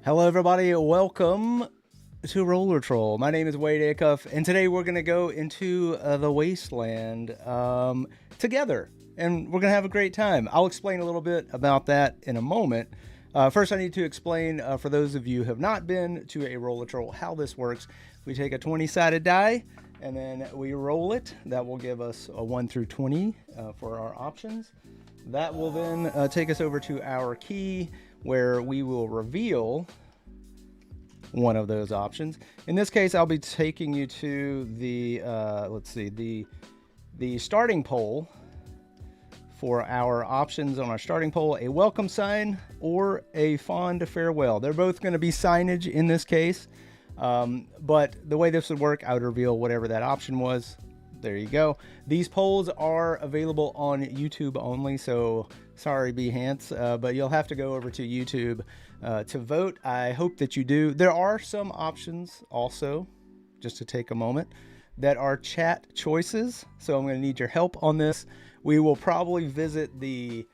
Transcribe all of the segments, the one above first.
Hello, everybody. Welcome to Roller Troll. My name is Wade Acuff, and today we're going to go into the Wasteland together, and we're going to have a great time. I'll explain a little bit about that in a moment. First, I need to explain, for those of you who have not been to a Roller Troll, how this works. We take a 20-sided die, and then we roll it. That will give us a 1 through 20 for our options. That will then take us over to our key, where we will reveal one of those options. In this case, I'll be taking you to the the starting pole for our options on our starting pole: a welcome sign or a fond farewell. They're both going to be signage in this case, but the way this would work, I would reveal whatever that option was. There you go. These polls are available on YouTube only, so sorry, Behance, but you'll have to go over to YouTube to vote. I hope that you do. There are some options also, just to take a moment, that are chat choices, so I'm going to need your help on this. We will probably visit the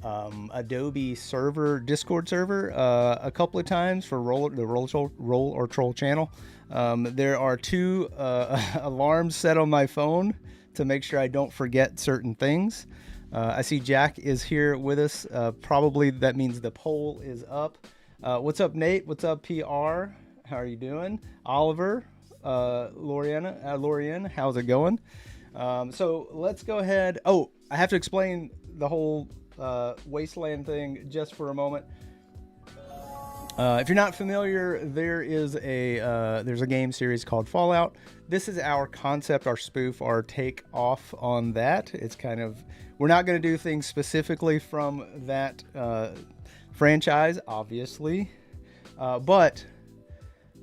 Adobe server, Discord server, a couple of times for the Roll or Troll channel. There are two alarms set on my phone to make sure I don't forget certain things. I see Jack is here with us. Probably that means the poll is up. What's up, Nate? What's up, PR? How are you doing? Oliver, Lorianne, how's it going? So let's go ahead. Oh, I have to explain the whole Wasteland thing just for a moment. If you're not familiar, there's a game series called Fallout. This is our concept, our spoof, our take off on that. It's kind of, we're not going to do things specifically from that franchise, obviously, but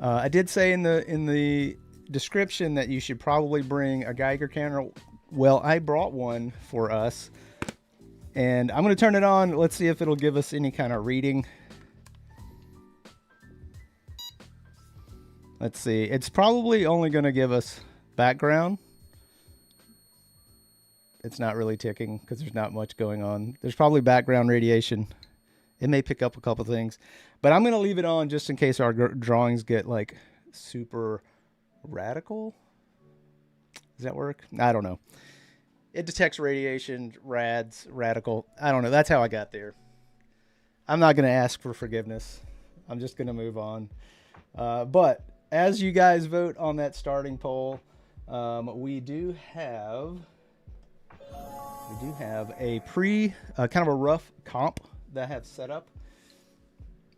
I did say in the description that you should probably bring a Geiger counter. Well, I brought one for us, and I'm going to turn it on. Let's see if it'll give us any kind of reading. Let's see. It's probably only going to give us background. It's not really ticking because there's not much going on. There's probably background radiation. It may pick up a couple things, but I'm going to leave it on just in case our drawings get like super radical. Does that work? I don't know. It detects radiation, radical. I don't know. That's how I got there. I'm not going to ask for forgiveness. I'm just going to move on. But as you guys vote on that starting poll, we do have a kind of a rough comp that I have set up.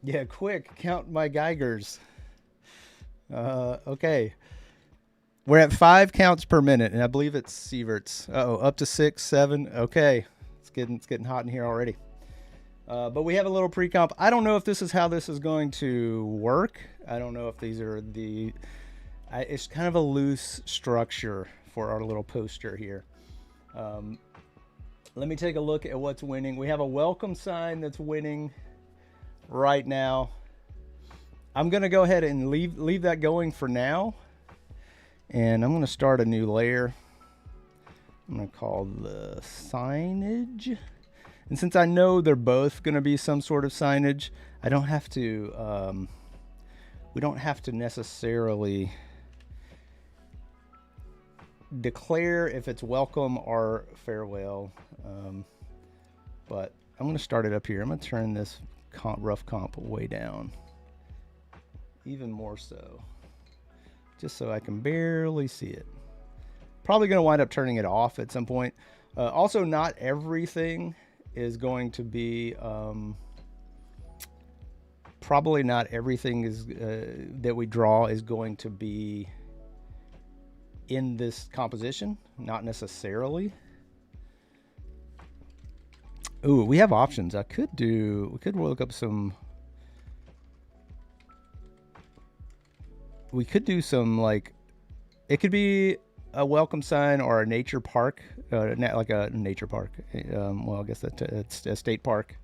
Yeah, quick, count my Geigers. Okay. We're at 5 counts per minute, and I believe it's sieverts. Up to 6, 7. Okay, it's getting hot in here already. But we have a little pre-comp. I don't know if this is how this is going to work. I don't know if these are it's kind of a loose structure for our little poster here. Let me take a look at what's winning. We have a welcome sign that's winning right now. I'm going to go ahead and leave that going for now. And I'm going to start a new layer. I'm going to call the signage. And since I know they're both going to be some sort of signage, I don't have to, we don't have to necessarily declare if it's welcome or farewell. But I'm going to start it up here. I'm going to turn this rough comp way down. Even more so. Just so I can barely see it. Probably going to wind up turning it off at some point. Also, not everything is going to be probably not everything is that we draw is going to be in this composition, not necessarily. Ooh, we have options. We could look up some, we could do some, like, it could be a welcome sign or a nature park, like a nature park. Well, I guess it's a state park.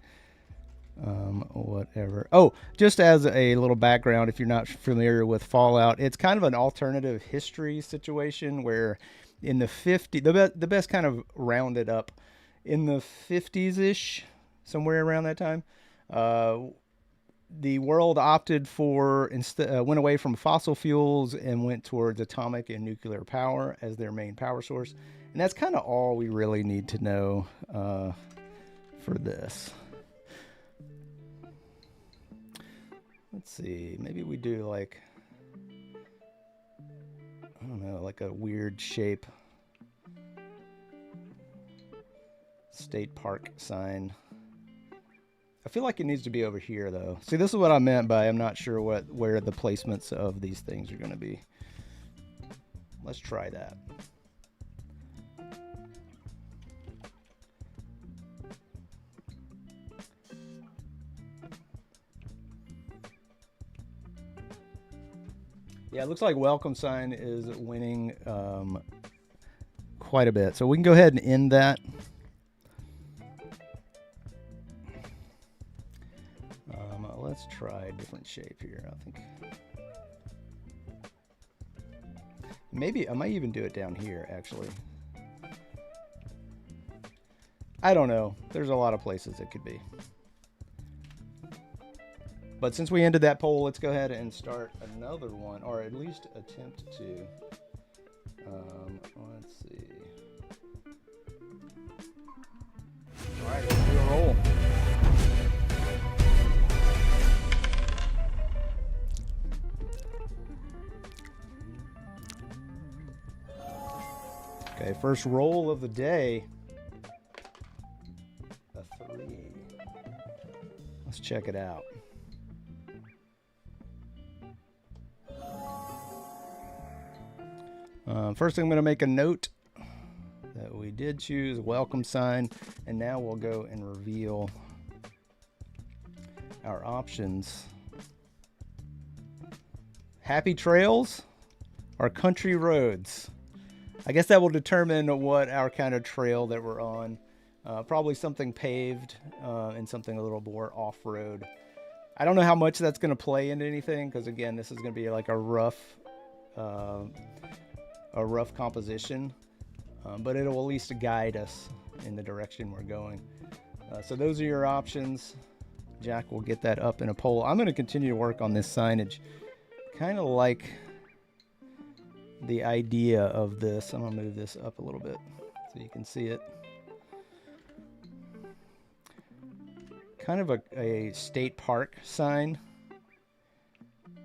Whatever. Oh, just as a little background, if you're not familiar with Fallout, it's kind of an alternative history situation where in the 50s, the best kind of rounded up in the 50s-ish, somewhere around that time, the world opted for went away from fossil fuels and went towards atomic and nuclear power as their main power source, and that's kind of all we really need to know for this. Let's see, maybe we do like, I don't know, like a weird shape state park sign. I feel like it needs to be over here though. See, this is what I meant by I'm not sure where the placements of these things are going to be. Let's try that. Yeah, it looks like welcome sign is winning quite a bit. So we can go ahead and end that. Let's try a different shape here. I think maybe I might even do it down here, actually. I don't know. There's a lot of places it could be. But since we ended that poll, let's go ahead and start another one, or at least attempt to. Let's see. All right, let's do a roll. Okay, first roll of the day. A 3. Let's check it out. First, I'm going to make a note that we did choose welcome sign, and now we'll go and reveal our options. Happy trails or country roads? I guess that will determine what our kind of trail that we're on. Probably something paved and something a little more off-road. I don't know how much that's going to play into anything, because again, this is going to be like a rough composition, but it'll at least guide us in the direction we're going. So those are your options. Jack will get that up in a poll. I'm going to continue to work on this signage. Kind of like the idea of this. I'm going to move this up a little bit so you can see it. Kind of a state park sign.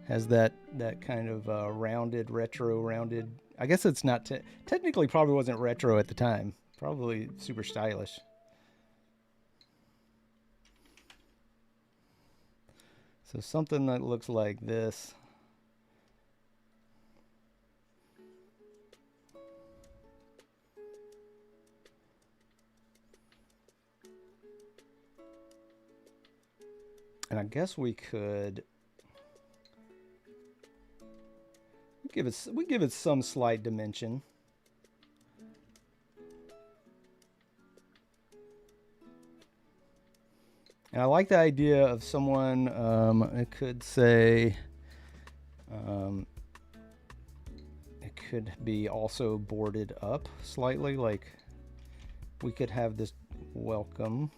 Has that kind of rounded, retro rounded. I guess it's not technically probably wasn't retro at the time. Probably super stylish. So something that looks like this. And I guess we could give it some slight dimension. And I like the idea of someone, it could say, it could be also boarded up slightly, like we could have this welcome.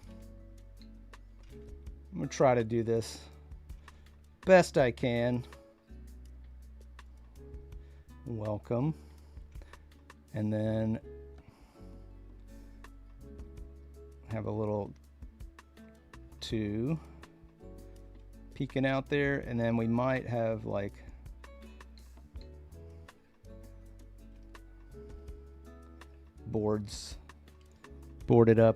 I'm going to try to do this best I can. Welcome. And then have a little 2 peeking out there, and then we might have like boards boarded up.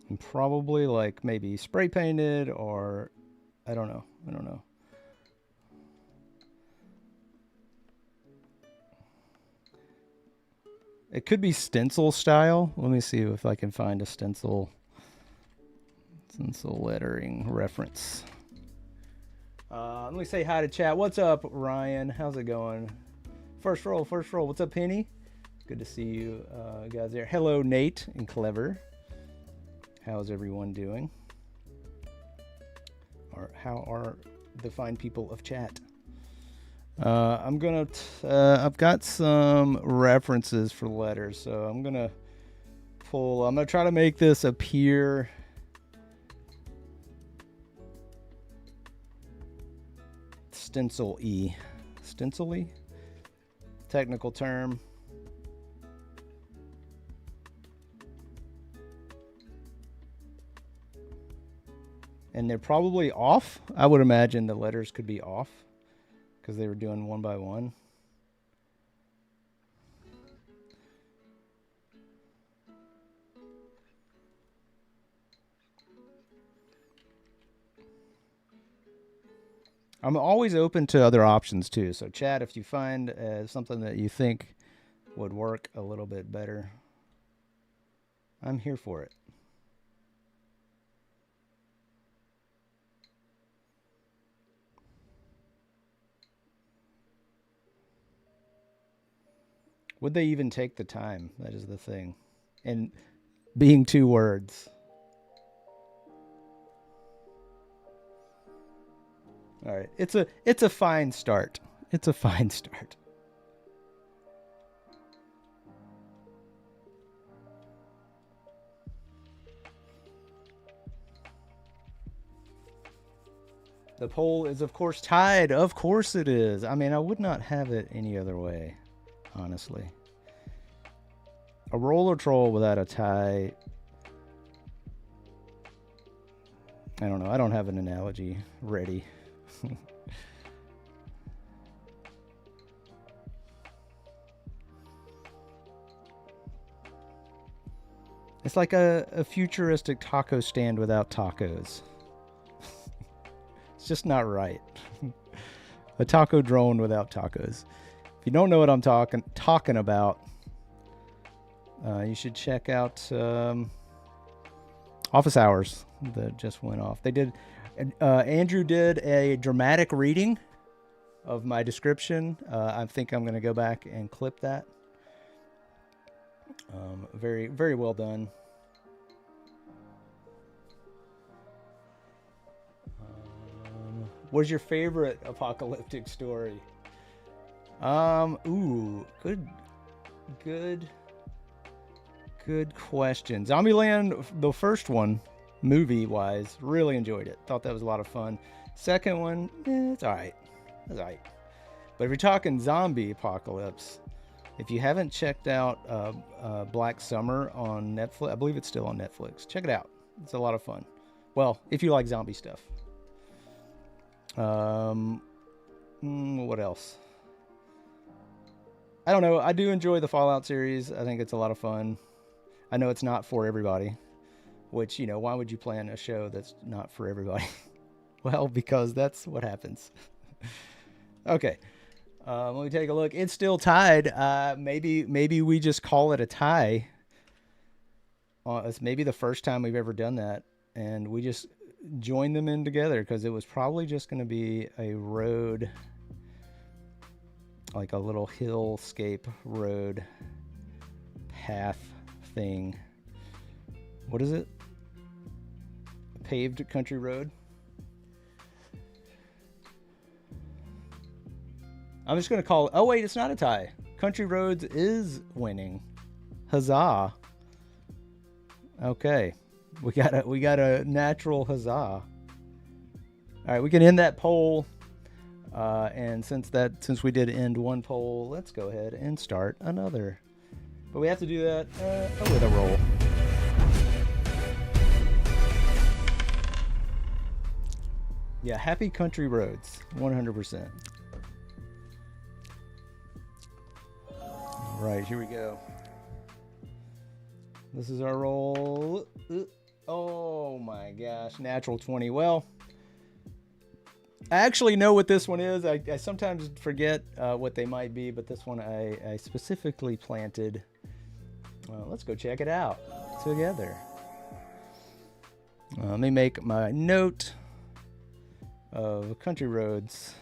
And probably like maybe spray painted, or I don't know. It could be stencil style. Let me see if I can find a stencil lettering reference. Let me say hi to chat. What's up, Ryan? How's it going? First roll. What's up, Penny? Good to see you guys there. Hello, Nate and Clever. How's everyone doing? Or how are the fine people of chat? I've got some references for letters, so I'm gonna try to make this appear stencil-y. Stencil-y? Technical term. And they're probably off. I would imagine the letters could be off because they were doing one by one. I'm always open to other options too. So chat, if you find something that you think would work a little bit better, I'm here for it. Would they even take the time? That is the thing. And being 2 words. All right. It's a fine start. It's a fine start. The poll is, of course, tied. Of course it is. I mean, I would not have it any other way, honestly. A roller troll without a tie. I don't know. I don't have an analogy ready. It's like a futuristic taco stand without tacos. It's just not right. A taco drone without tacos. If you don't know what I'm talking about, you should check out Office Hours that just went off. They did. Andrew did a dramatic reading of my description. I think I'm going to go back and clip that. Very, very well done. What's your favorite apocalyptic story? Ooh, good question. Zombieland, the first one, movie-wise, really enjoyed it. Thought that was a lot of fun. Second one, it's all right. It's all right. But if you're talking zombie apocalypse, if you haven't checked out Black Summer on Netflix, I believe it's still on Netflix. Check it out. It's a lot of fun. Well, if you like zombie stuff. What else? I don't know. I do enjoy the Fallout series. I think it's a lot of fun. I know it's not for everybody, which, you know, why would you plan a show that's not for everybody? Well, because that's what happens. Okay. Let me take a look. It's still tied. Maybe we just call it a tie. It's maybe the first time we've ever done that. And we just join them in together because it was probably just going to be a road, like a little hillscape road path thing. What is it? A paved country road? I'm just going to call it. Oh, wait, it's not a tie. Country Roads is winning. Huzzah. Okay. We got a natural huzzah. All right, we can end that poll. And since we did end one poll, let's go ahead and start another. But we have to do that with a roll. Yeah, happy country roads, 100%. All right, here we go. This is our roll. Oh my gosh, natural 20. Well, I actually know what this one is. I sometimes forget what they might be, but this one I specifically planted. Let's go check it out together. Let me make my note of country roads.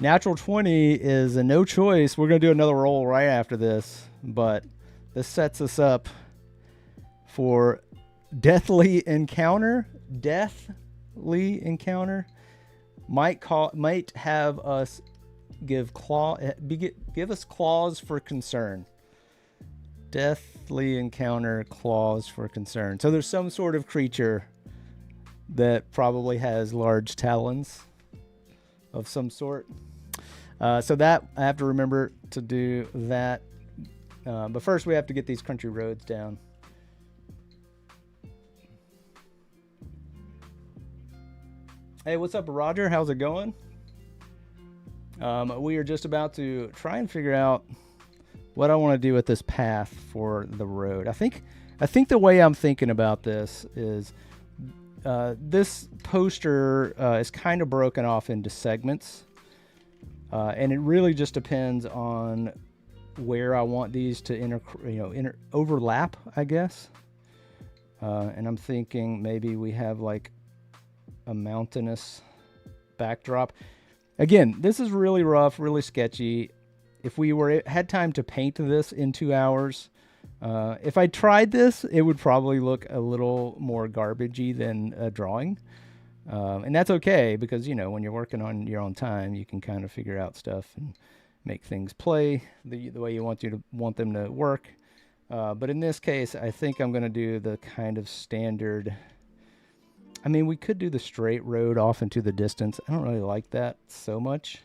Natural 20 is a no choice. We're going to do another roll right after this, but this sets us up for deathly encounter. Deathly encounter might have us give us clause for concern. Deathly encounter, clause for concern. So there's some sort of creature that probably has large talons of some sort. So that I have to remember to do that. But first we have to get these country roads down. Hey, what's up, Roger? How's it going? We are just about to try and figure out what I want to do with this path for the road. I think the way I'm thinking about this is this poster is kind of broken off into segments, and it really just depends on where I want these to overlap, I guess. And I'm thinking maybe we have like a mountainous backdrop. Again, this is really rough, really sketchy. If we had time to paint this in 2 hours, if I tried this, it would probably look a little more garbagey than a drawing. And that's okay, because, when you're working on your own time, you can kind of figure out stuff and make things play the way you want them to work. But in this case, I think I'm going to do the kind of standard. I mean, we could do the straight road off into the distance. I don't really like that so much.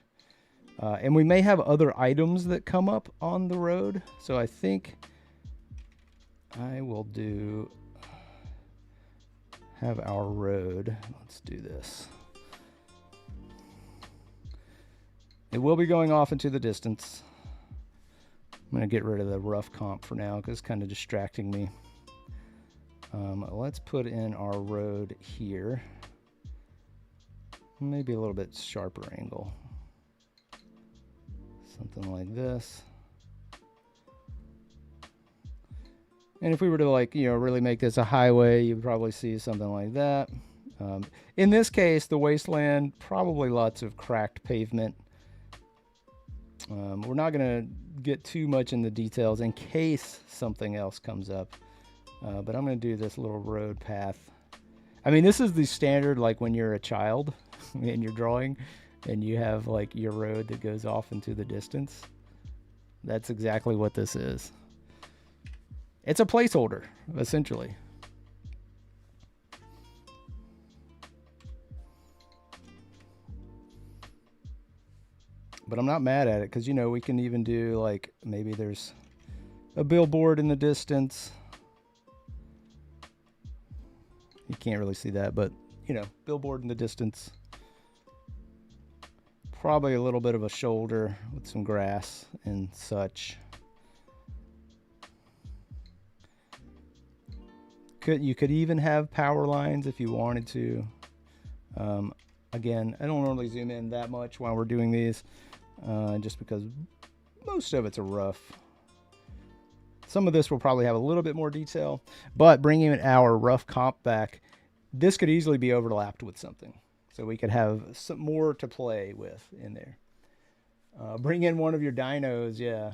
And we may have other items that come up on the road. So I think I will have our road. Let's do this. It will be going off into the distance. I'm going to get rid of the rough comp for now because it's kind of distracting me. Let's put in our road here. Maybe a little bit sharper angle. Something like this. And if we were to really make this a highway, you'd probably see something like that. In this case, the Wasteland, probably lots of cracked pavement. We're not going to get too much in the details in case something else comes up. But I'm going to do this little road path. I mean, this is the standard, like when you're a child and you're drawing and you have like your road that goes off into the distance. That's exactly what this is. It's a placeholder, essentially. But I'm not mad at it because, we can even do like maybe there's a billboard in the distance. You can't really see that, but, billboard in the distance. Probably a little bit of a shoulder with some grass and such. You could even have power lines if you wanted to. Again, I don't normally zoom in that much while we're doing these, just because most of it's a rough. Some of this will probably have a little bit more detail, but bringing our rough comp back, this could easily be overlapped with something. So we could have some more to play with in there. Bring in one of your dinos, yeah.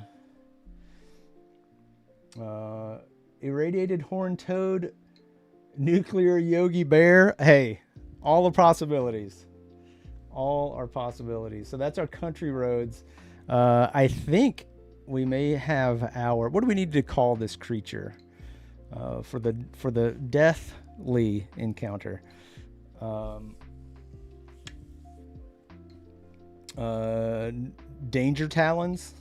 Irradiated horned toad, nuclear Yogi Bear. Hey, all the possibilities. All are possibilities. So that's our country roads. I think we may have what do we need to call this creature for the deathly encounter? Danger talons.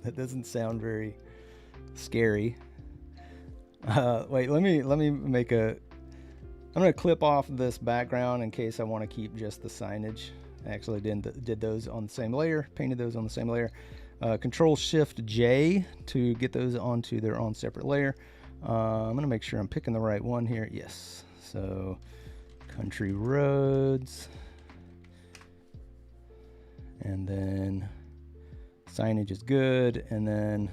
That doesn't sound very scary. Wait, let me make I'm gonna clip off this background in case I want to keep just the signage. I actually did those on the same layer, painted those on the same layer. Control Shift J to get those onto their own separate layer. I'm gonna make sure I'm picking the right one here. Yes. So country roads, and then signage is good, and then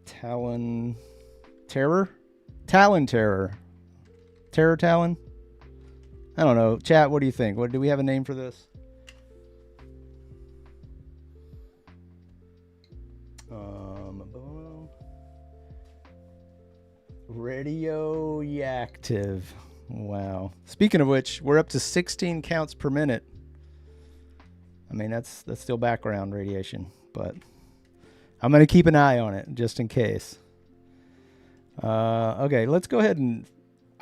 Talon Terror. Terror Talon. I don't know. Chat, what do you think? Do we have a name for this? Radioactive. Wow. Speaking of which, we're up to 16 counts per minute. I mean, that's still background radiation, but I'm going to keep an eye on it just in case. Okay, let's go ahead and...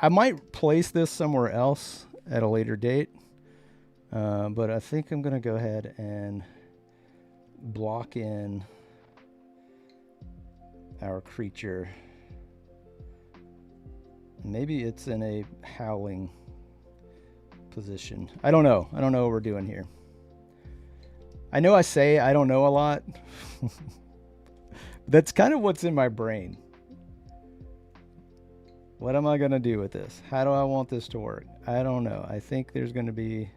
I might place this somewhere else at a later date, but I think I'm going to go ahead and block in our creature. Maybe it's in a howling position. I don't know. I don't know what we're doing here. I know I say I don't know a lot. That's kind of what's in my brain. What am I going to do with this? How do I want this to work? I don't know. I think there's going to be...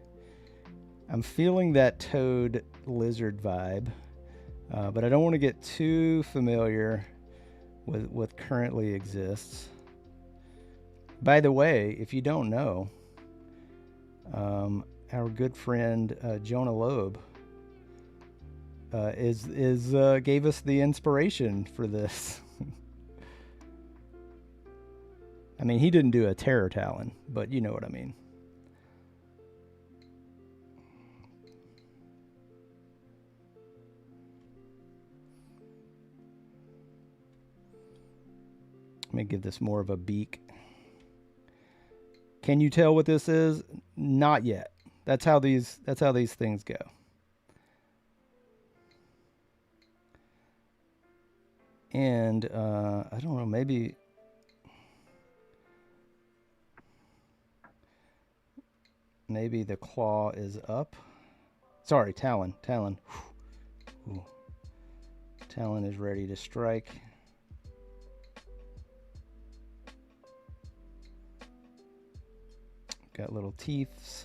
I'm feeling that toad lizard vibe, but I don't want to get too familiar with what currently exists. By the way, if you don't know, our good friend Jonah Loeb gave us the inspiration for this. I mean, he didn't do a terror talon, but you know what I mean. Let me give this more of a beak. Can you tell what this is? Not yet. That's how these things go. And I don't know, maybe the claw is up. Sorry, talon. Ooh. Talon is ready to strike. Got little teeths.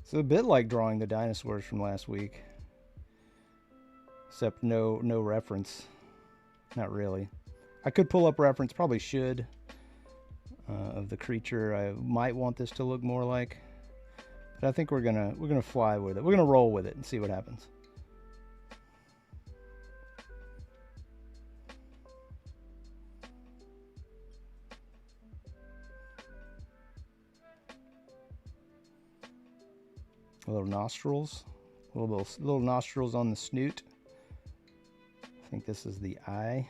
It's a bit like drawing the dinosaurs from last week. Except no reference. Not really. I could pull up reference, probably should, of the creature I might want this to look more like. But I think we're gonna fly with it. We're gonna roll with it and see what happens. Little nostrils, little nostrils on the snoot. I think this is the eye.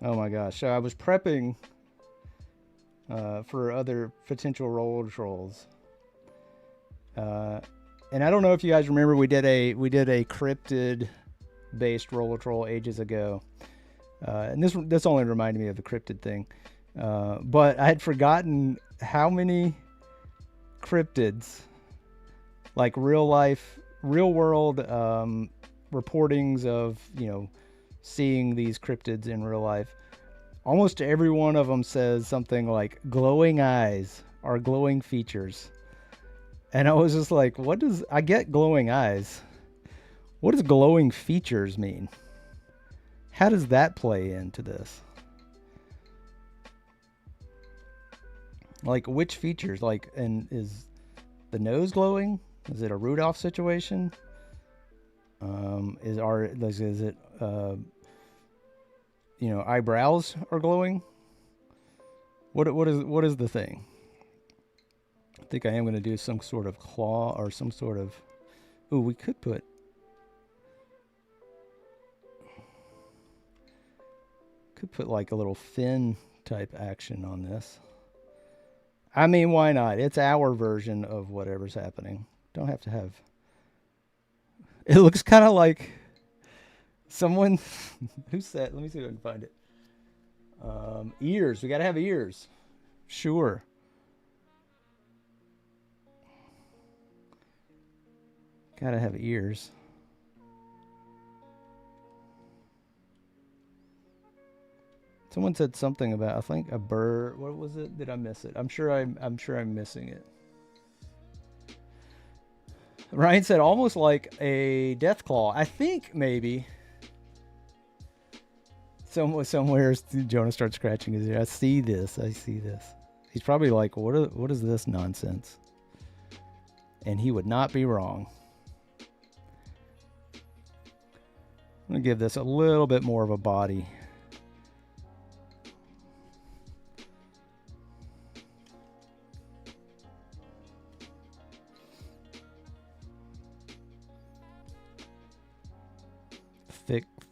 Oh my gosh! So I was prepping for other potential roll trolls, and I don't know if you guys remember we did a cryptid based roller troll ages ago. And this only reminded me of the cryptid thing, but I had forgotten how many cryptids, like real world reportings of, you know, seeing these cryptids in real life. Almost every one of them says something like glowing eyes or glowing features, and I was just like, what does... I get glowing eyes. What does glowing features mean? How does that play into this? Like, which features? Like, and is the nose glowing? Is it a Rudolph situation? Is it you know, eyebrows are glowing? What is the thing? I think I am going to do some sort of claw or some sort of... Ooh, we could put... like a little fin type action on this. I mean, why not? It's our version of whatever's happening. Don't have to have... It looks kind of like someone... Who said... Let me see if I can find it. Ears. We got to have ears. Sure. Got to have ears. Someone said something about, I think, a bird. What was it? Did I miss it? I'm sure I'm missing it. Ryan said almost like a death claw. I think maybe somewhere Jonah starts scratching his ear. I see this. He's probably like, what is this nonsense? And he would not be wrong. I'm going to give this a little bit more of a body.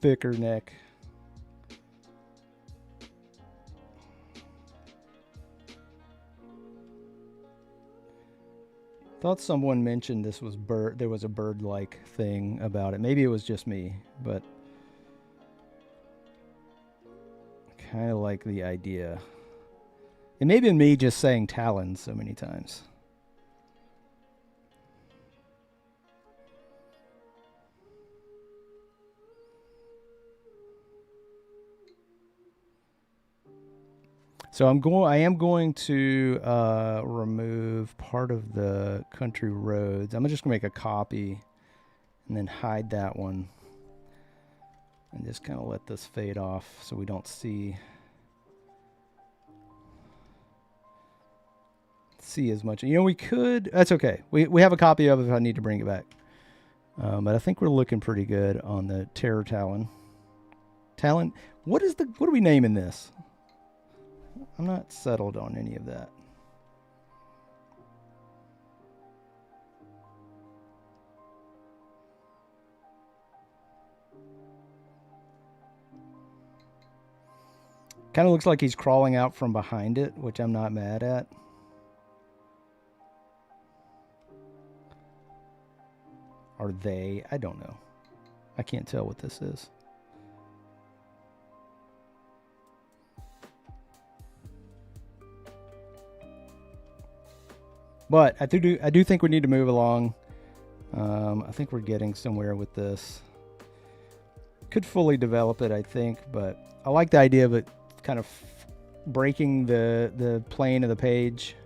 Thicker neck. Thought someone mentioned this was bird. There was a bird-like thing about it. Maybe it was just me, but kind of like the idea. It may have been me just saying talons so many times. So I am going to remove part of the country roads. I'm just gonna make a copy and then hide that one. And just kind of let this fade off so we don't see as much. You know, we could, that's okay. We have a copy of it if I need to bring it back. But I think we're looking pretty good on the Terror Talon. What are we naming this? I'm not settled on any of that. Kind of looks like he's crawling out from behind it, which I'm not mad at. Are they? I don't know. I can't tell what this is. But I do think we need to move along. I think we're getting somewhere with this. Could fully develop it, I think, but I like the idea of it kind of breaking the plane of the page.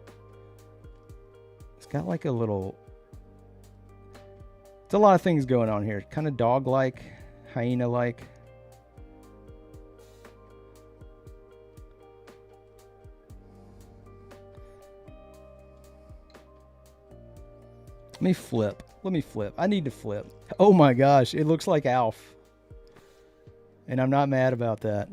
It's got like a little... It's a lot of things going on here. Kind of dog-like, hyena-like. Let me flip. I need to flip. Oh my gosh, it looks like Alf. And I'm not mad about that.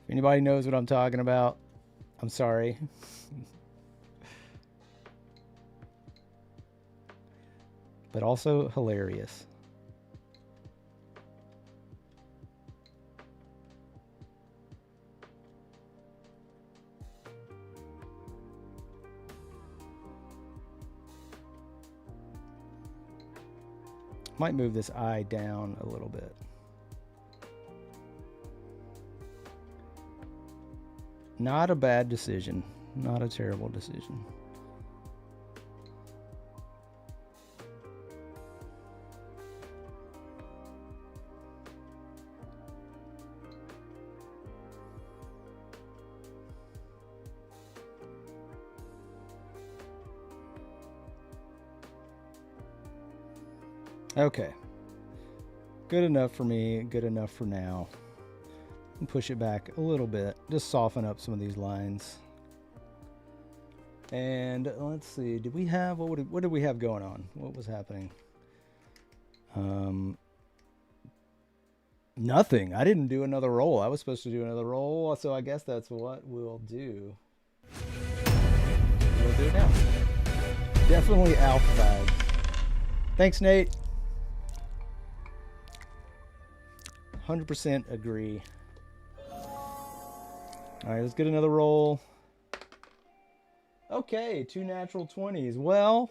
If anybody knows what I'm talking about, I'm sorry. But also hilarious. Might move this eye down a little bit. Not a bad decision. Not a terrible decision. Okay. Good enough for me. Good enough for now. And push it back a little bit. Just soften up some of these lines. And let's see. Did we have... What did we have going on? What was happening? Nothing. I didn't do another roll. I was supposed to do another roll, so I guess that's what we'll do. We'll do it now. Definitely Alf vibes. Thanks, Nate. 100% agree. All right, let's get another roll. Okay, 2 natural 20s. Well,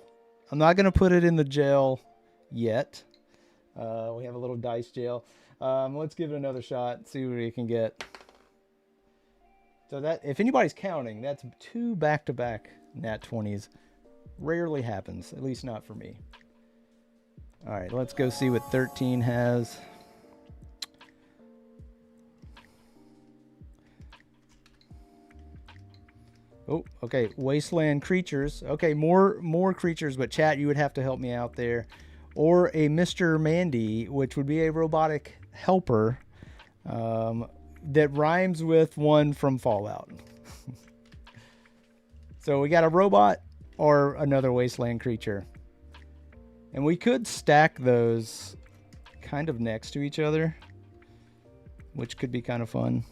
I'm not going to put it in the jail yet. We have a little dice jail. Let's give it another shot, see what we can get. So that, if anybody's counting, that's 2 back-to-back nat 20s. Rarely happens, at least not for me. All right, let's go see what 13 has. Oh, okay. Wasteland creatures. Okay, more creatures, but chat, you would have to help me out there. Or a Mr. Mandy, which would be a robotic helper that rhymes with one from Fallout. So we got a robot or another wasteland creature. And we could stack those kind of next to each other, which could be kind of fun.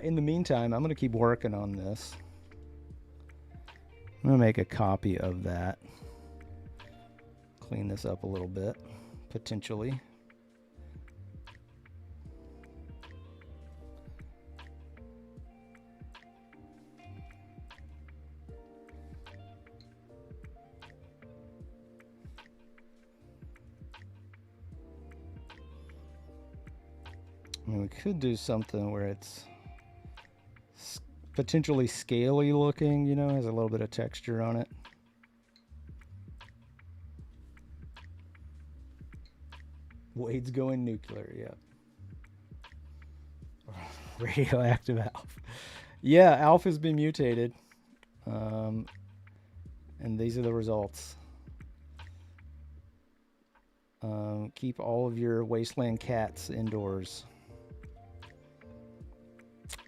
In the meantime, I'm going to keep working on this. I'm going to make a copy of that. Clean this up a little bit, potentially. I mean, we could do something where it's potentially scaly looking, you know, has a little bit of texture on it. Wade's going nuclear, yeah. Radioactive Alf. Yeah, Alf has been mutated. And these are the results. Keep all of your wasteland cats indoors.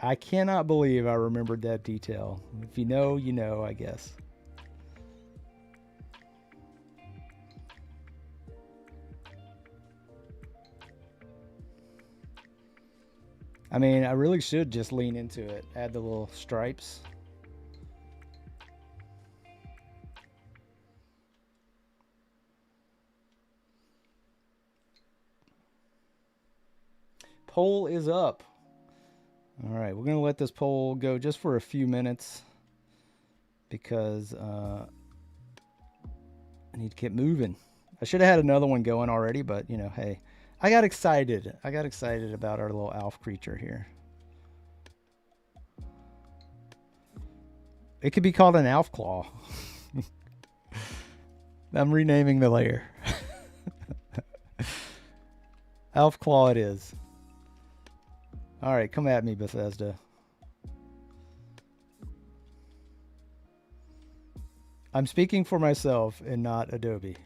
I cannot believe I remembered that detail. If you know, you know, I guess. I mean, I really should just lean into it. Add the little stripes. Poll is up. All right, we're going to let this poll go just for a few minutes because I need to get moving. I should have had another one going already, but, you know, hey, I got excited. I got excited about our little Alf creature here. It could be called an Alf Claw. I'm renaming the layer. Alf Claw it is. All right, come at me, Bethesda. I'm speaking for myself and not Adobe.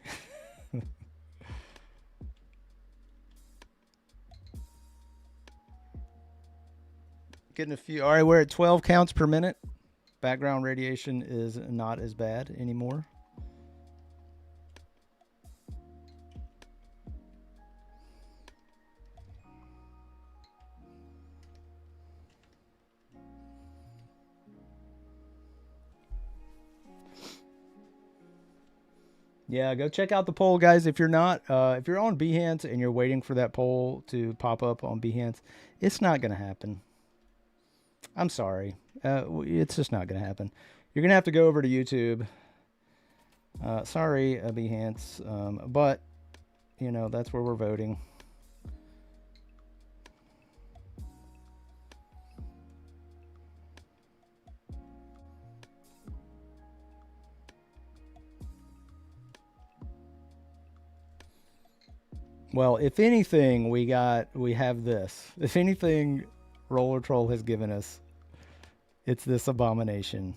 Getting a few. All right, we're at 12 counts per minute. Background radiation is not as bad anymore. Yeah, go check out the poll, guys. If you're not, if you're on Behance and you're waiting for that poll to pop up on Behance, it's not going to happen. I'm sorry. It's just not going to happen. You're going to have to go over to YouTube. Sorry, Behance. But, you know, that's where we're voting. Well, if anything, we have this. If anything, Roller Troll has given us, it's this abomination.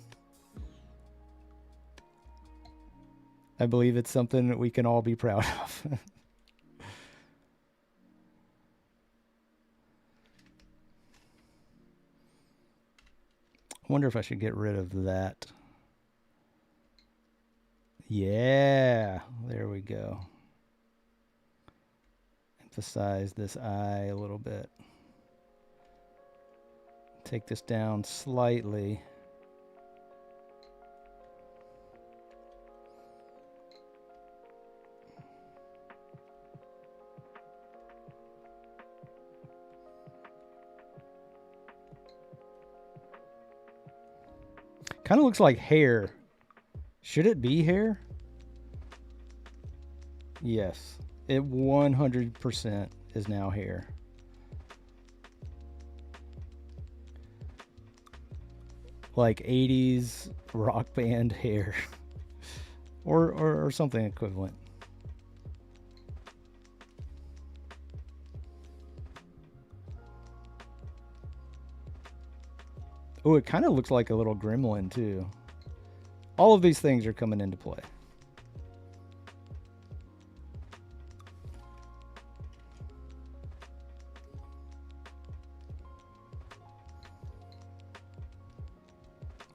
I believe it's something that we can all be proud of. I wonder if I should get rid of that. Yeah, there we go. Emphasize this eye a little bit. Take this down slightly. Kind of looks like hair. Should it be hair? Yes. It 100% is now hair. Like 80s rock band hair. or something equivalent. Oh, it kind of looks like a little gremlin too. All of these things are coming into play.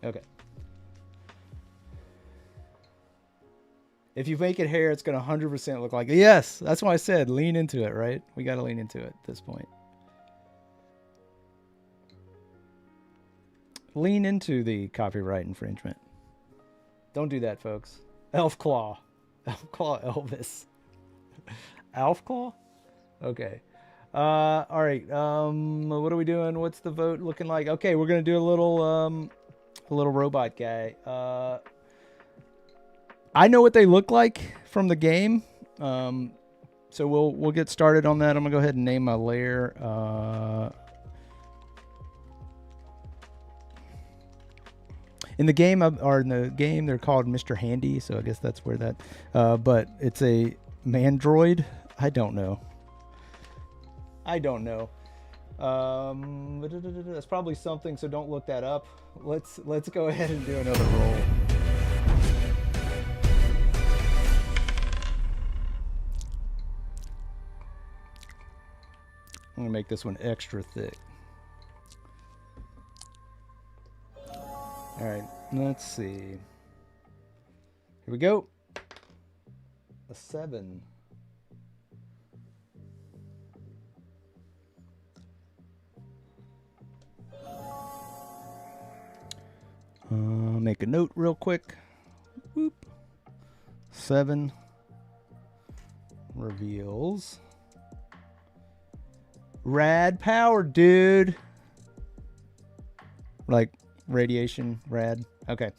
Okay. If you make it hair, it's going to 100% look like it. Yes, that's why I said lean into it, right? We got to lean into it at this point. Lean into the copyright infringement. Don't do that, folks. Elf Claw. Elf Claw Elvis. Elf Claw? Okay. All right. What are we doing? What's the vote looking like? Okay, we're going to do a little robot guy. I know what they look like from the game. So we'll get started on that. I'm going to go ahead and name my layer. In the game, they're called Mr. Handy, so I guess that's where that. But it's a mandroid. I don't know. That's probably something, so don't look that up. Let's go ahead and do another roll. I'm gonna make this one extra thick. All right, let's see. Here we go. A 7. Make a note real quick. Whoop. 7 reveals rad power, dude. Like radiation, rad. Okay,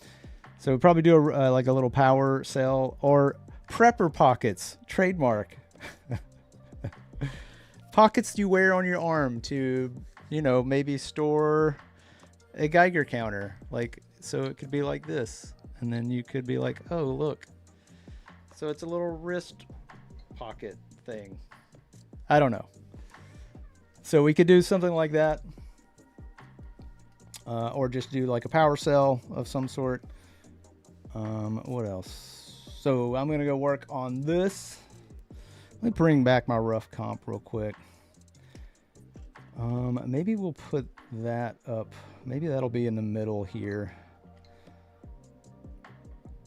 so we'll probably do like a little power cell or prepper pockets, trademark. Pockets you wear on your arm to, maybe store a Geiger counter, like, so it could be like this, and then you could be like, oh look, so it's a little wrist pocket thing. I don't know. So we could do something like that. Or just do like a power cell of some sort. What else? So I'm going to go work on this. Let me bring back my rough comp real quick. Maybe we'll put that up. Maybe that'll be in the middle here.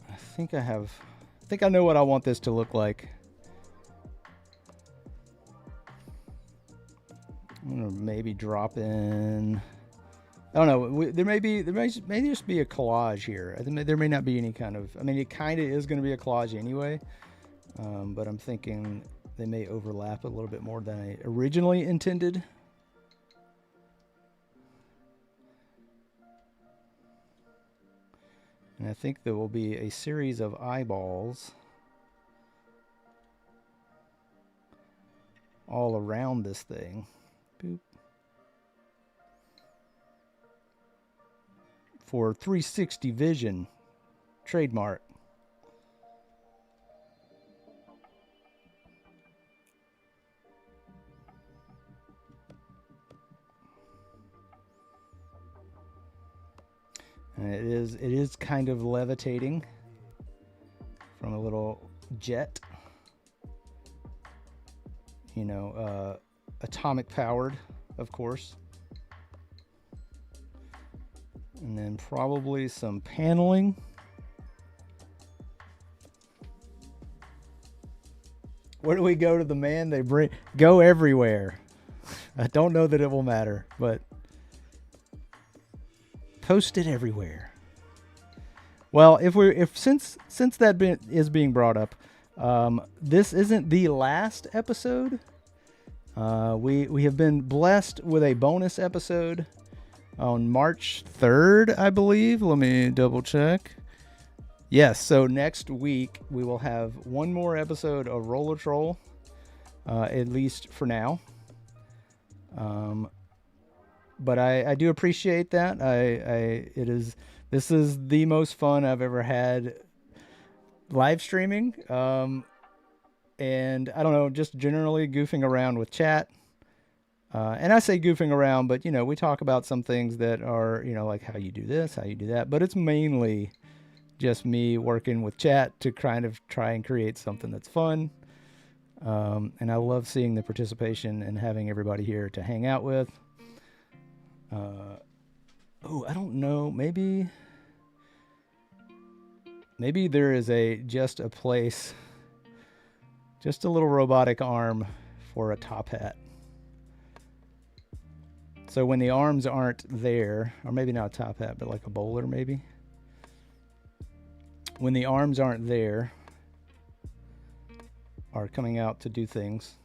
I think I know what I want this to look like. I'm going to maybe drop in... I don't know. There may just be a collage here. There may not be any kind of. I mean, it kind of is going to be a collage anyway. But I'm thinking they may overlap a little bit more than I originally intended. And I think there will be a series of eyeballs all around this thing. Boop. For 360 vision, trademark. And it is kind of levitating from a little jet, atomic powered, of course. And then probably some paneling. Where do we go to the man? They go everywhere. I don't know that it will matter, but post it everywhere. Well, since that is being brought up, this isn't the last episode. We have been blessed with a bonus episode on March 3rd, I believe. Let me double check. Yes, so next week we will have one more episode of Roller Troll, at least for now. But I do appreciate that. This is the most fun I've ever had live streaming. And I don't know, just generally goofing around with chat. And I say goofing around, but, we talk about some things that are, like how you do this, how you do that. But it's mainly just me working with chat to kind of try and create something that's fun. And I love seeing the participation and having everybody here to hang out with. I don't know. Maybe Maybe there is just a place, just a little robotic arm for a top hat. So when the arms aren't there, or maybe not a top hat, but like a bowler maybe. When the arms aren't there, are coming out to do things.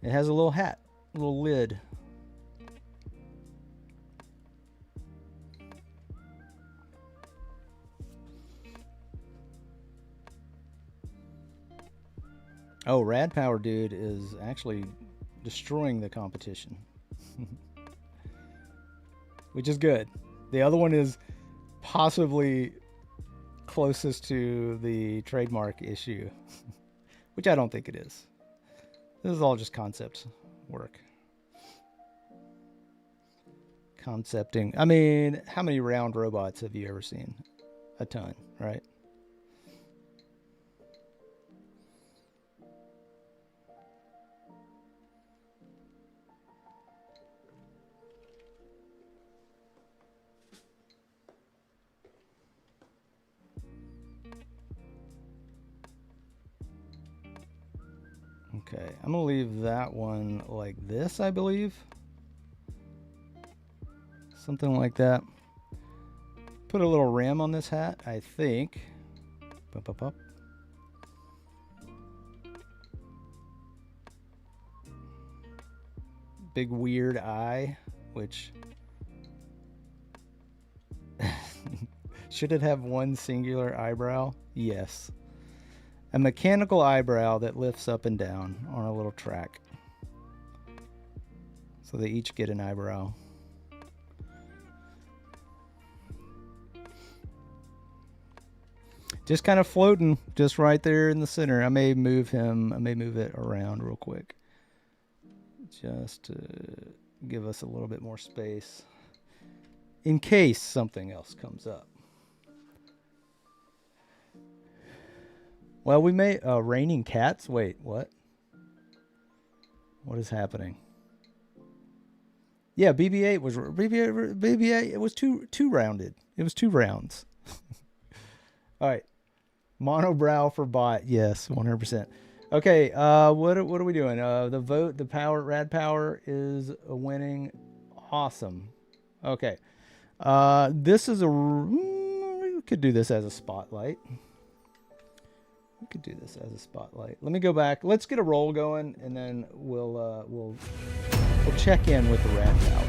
It has a little hat, a little lid. Oh, Rad Power Dude is actually destroying the competition. Which is good. The other one is possibly closest to the trademark issue, which I don't think it is. This is all just concept work. Concepting. I mean, how many round robots have you ever seen? A ton, right? Okay, I'm gonna leave that one like this, I believe. Something like that. Put a little rim on this hat, I think. Up, up, up. Big weird eye, which should it have one singular eyebrow? Yes. A mechanical eyebrow that lifts up and down on a little track. So they each get an eyebrow. Just kind of floating, just right there in the center. I may move him, I may move it around real quick. Just to give us a little bit more space in case something else comes up. Well, we may raining cats. Wait, what? What is happening? Yeah, BB-8 was BB-8. It was two rounded. It was 2 rounds. All right, monobrow for bot. Yes, 100%. Okay, what are we doing? The vote, the power, Rad Power is winning. Awesome. Okay, this is we could do this as a spotlight. We could do this as a spotlight. Let me go back. Let's get a roll going, and then we'll check in with the Rad Power.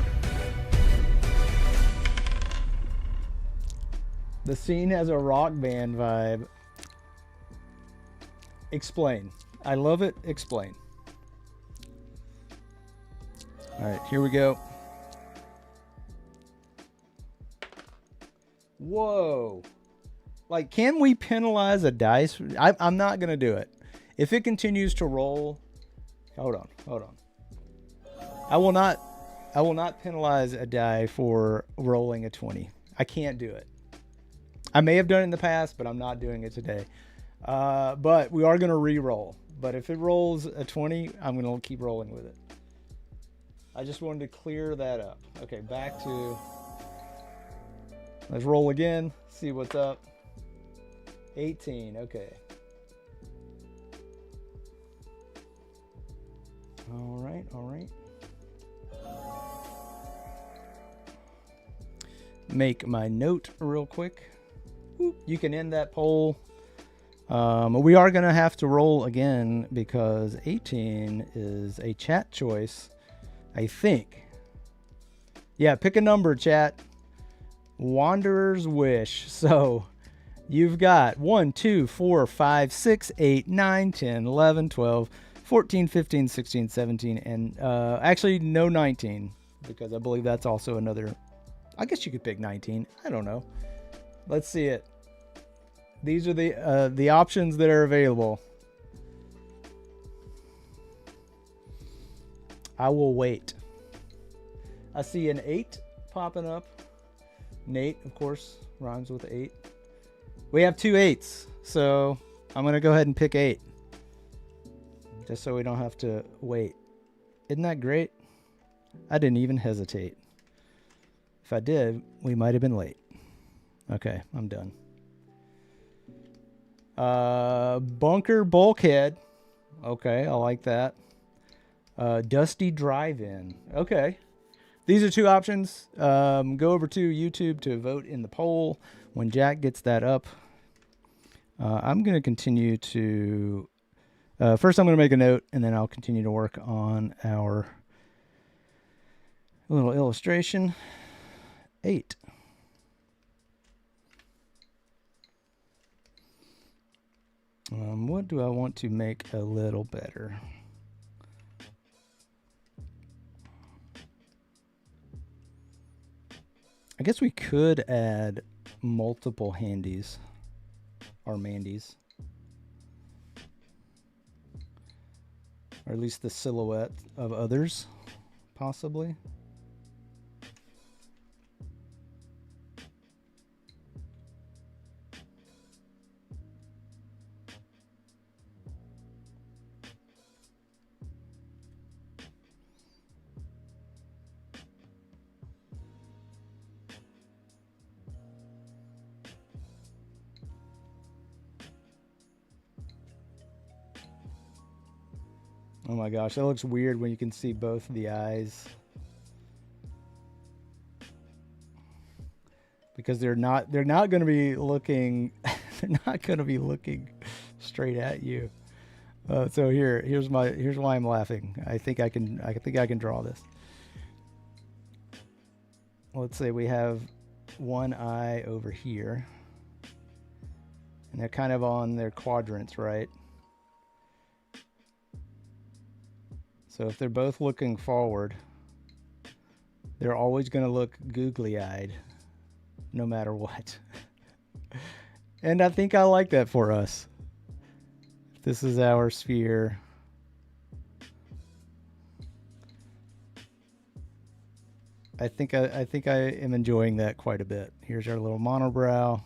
The scene has a rock band vibe. Explain. I love it. Explain. All right, here we go. Whoa. Like, can we penalize a dice? I'm not going to do it. If it continues to roll... Hold on. I will not penalize a die for rolling a 20. I can't do it. I may have done it in the past, but I'm not doing it today. But we are going to re-roll. But if it rolls a 20, I'm going to keep rolling with it. I just wanted to clear that up. Okay, back to... Let's roll again. See what's up. 18, okay. All right. Make my note real quick. You can end that poll. We are going to have to roll again because 18 is a chat choice, I think. Yeah, pick a number, chat. Wanderer's Wish. So... You've got 1, 2, 4, 5, 6, 8, 9, 10, 11, 12, 14, 15, 16, 17, and actually no 19, because I believe that's also another. I guess you could pick 19. I don't know. Let's see it. These are the options that are available. I will wait. I see an 8 popping up. Nate, of course, rhymes with 8. We have 2 8s, so I'm going to go ahead and pick 8. Just so we don't have to wait. Isn't that great? I didn't even hesitate. If I did, we might have been late. Okay, I'm done. Bunker bulkhead. Okay, I like that. Dusty drive-in. Okay. These are two options. Go over to YouTube to vote in the poll. When Jack gets that up, I'm going to continue to... first, I'm going to make a note, and then I'll continue to work on our little illustration. 8. What do I want to make a little better? I guess we could add multiple handies or mandies. Or at least the silhouette of others, possibly. Oh my gosh, that looks weird when you can see both the eyes. Because they're not going to be looking they're not going to be looking straight at you. So here's why I'm laughing. I think I can draw this. Let's say we have one eye over here. And they're kind of on their quadrants, right? So if they're both looking forward, they're always going to look googly-eyed, no matter what. And I think I like that for us. This is our sphere. I think I am enjoying that quite a bit. Here's our little monobrow.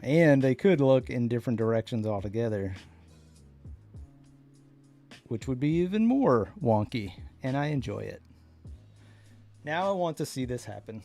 And they could look in different directions altogether, which would be even more wonky, and I enjoy it. Now I want to see this happen.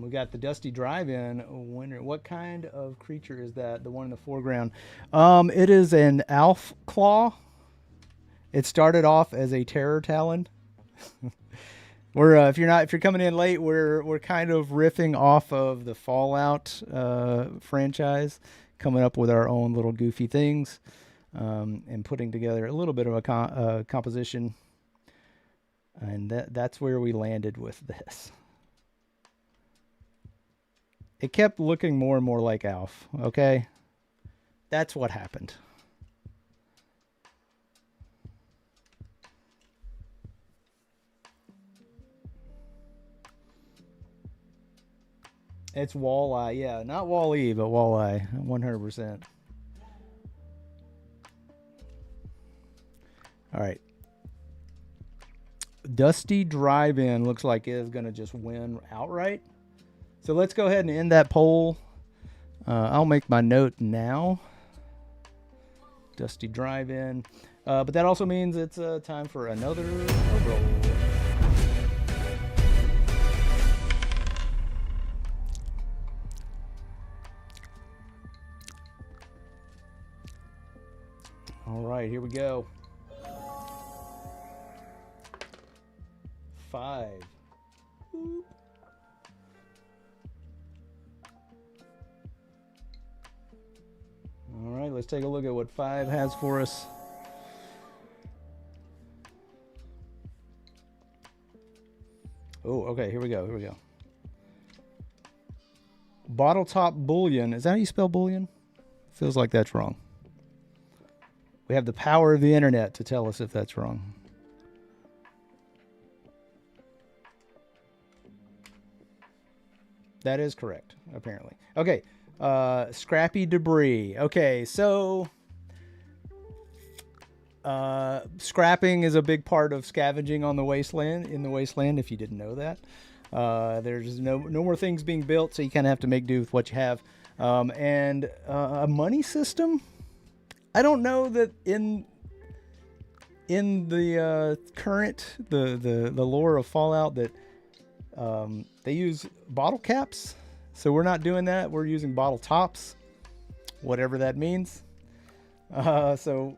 We got the Dusty Drive-In winner. What kind of creature is that? The one in the foreground. It is an Alf Claw. It started off as a Terror Talon. If you're coming in late, we're kind of riffing off of the Fallout franchise, coming up with our own little goofy things, and putting together a little bit of a composition. And that's where we landed with this. It kept looking more and more like Alf, okay? That's what happened. It's walleye, yeah. Not wall-e, but walleye, 100%. All right. Dusty Drive-In looks like it is going to just win outright. So let's go ahead and end that poll. I'll make my note now. Dusty Drive-In. But that also means it's time for another roll. All right, here we go. 5. Boop. All right, let's take a look at what 5 has for us. Oh, okay, here we go. Bottle top bullion. Is that how you spell bullion? Feels like that's wrong. We have the power of the internet to tell us if that's wrong. That is correct, apparently. Okay, scrappy debris. Okay, so Scrapping is a big part of scavenging on the wasteland. In the wasteland, if you didn't know that, there's no more things being built, so you kind of have to make do with what you have. And a money system. I don't know that in the current the lore of Fallout that they use bottle caps. So we're not doing that. We're using bottle tops, whatever that means. So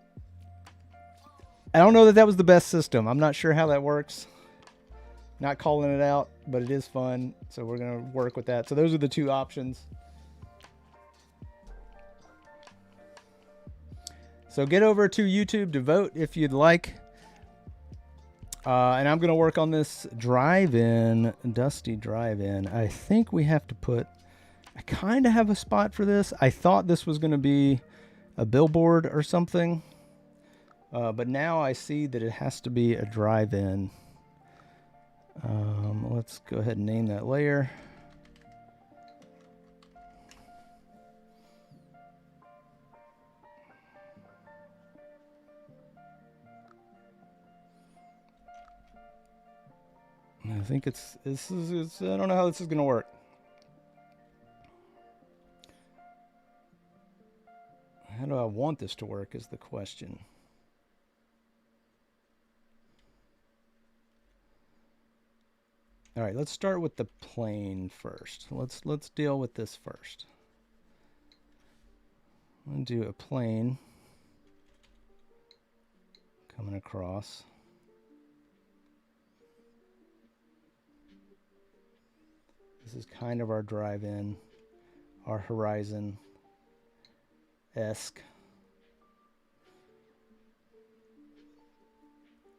I don't know that that was the best system. I'm not sure how that works. Not calling it out, but it is fun. So we're going to work with that. So those are the two options. So get over to YouTube to vote if you'd like. And I'm going to work on this drive-in, Dusty drive-in. I think we have to put... I kind of have a spot for this. I thought this was going to be a billboard or something. But now I see that it has to be a drive-in. Let's go ahead and name that layer. I think it's I don't know how this is going to work. How do I want this to work is the question. All right, let's start with the plane first. Let's deal with this first. I'm going to do a plane coming across. This is kind of our drive-in, our horizon-esque.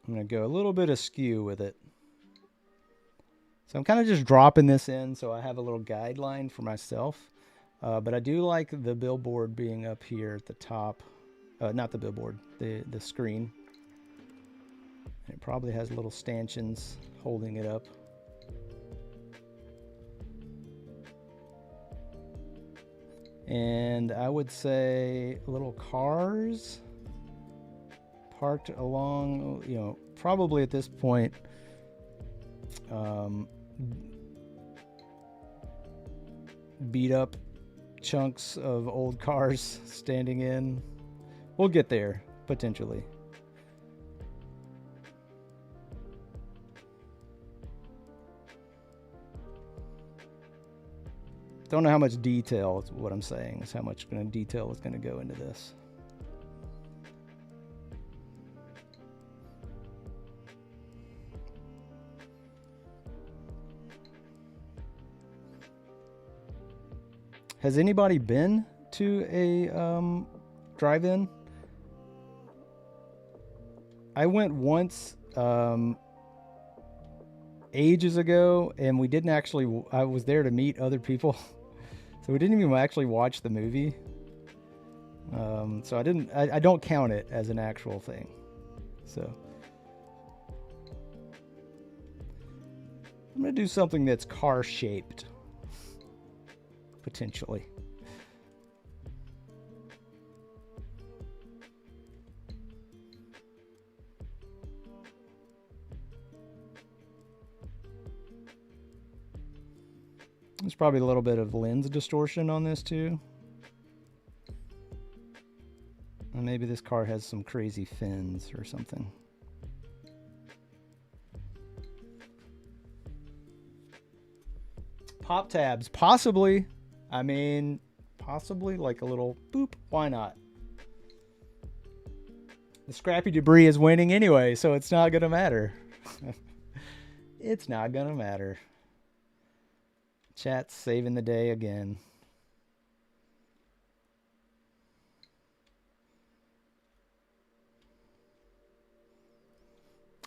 I'm going to go a little bit askew with it. So I'm kind of just dropping this in so I have a little guideline for myself. But I do like the billboard being up here at the top. Not the billboard, the screen. It probably has little stanchions holding it up. And I would say little cars parked along, you know, probably at this point, beat up chunks of old cars standing in. We'll get there, potentially. Don't know how much detail, what I'm saying is how much detail is going to go into this. Has anybody been to a drive-in? I went once ages ago, and we didn't actually, I was there to meet other people. So we didn't even actually watch the movie. So I don't count it as an actual thing. So I'm going to do something that's car shaped. Potentially. There's probably a little bit of lens distortion on this too. And maybe this car has some crazy fins or something. Pop tabs, possibly. I mean, possibly like a little boop. Why not? The scrappy debris is winning anyway, so it's not going to matter. It's not going to matter. Chat's saving the day again.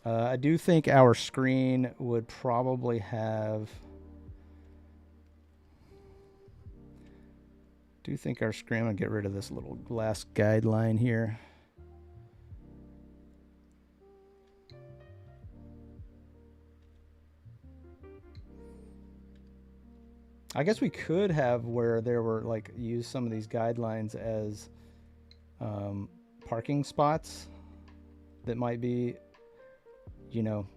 I do think our screen would probably have... I'm going to get rid of this little glass guideline here. I guess we could have where there were like use some of these guidelines as parking spots. that might be, you know,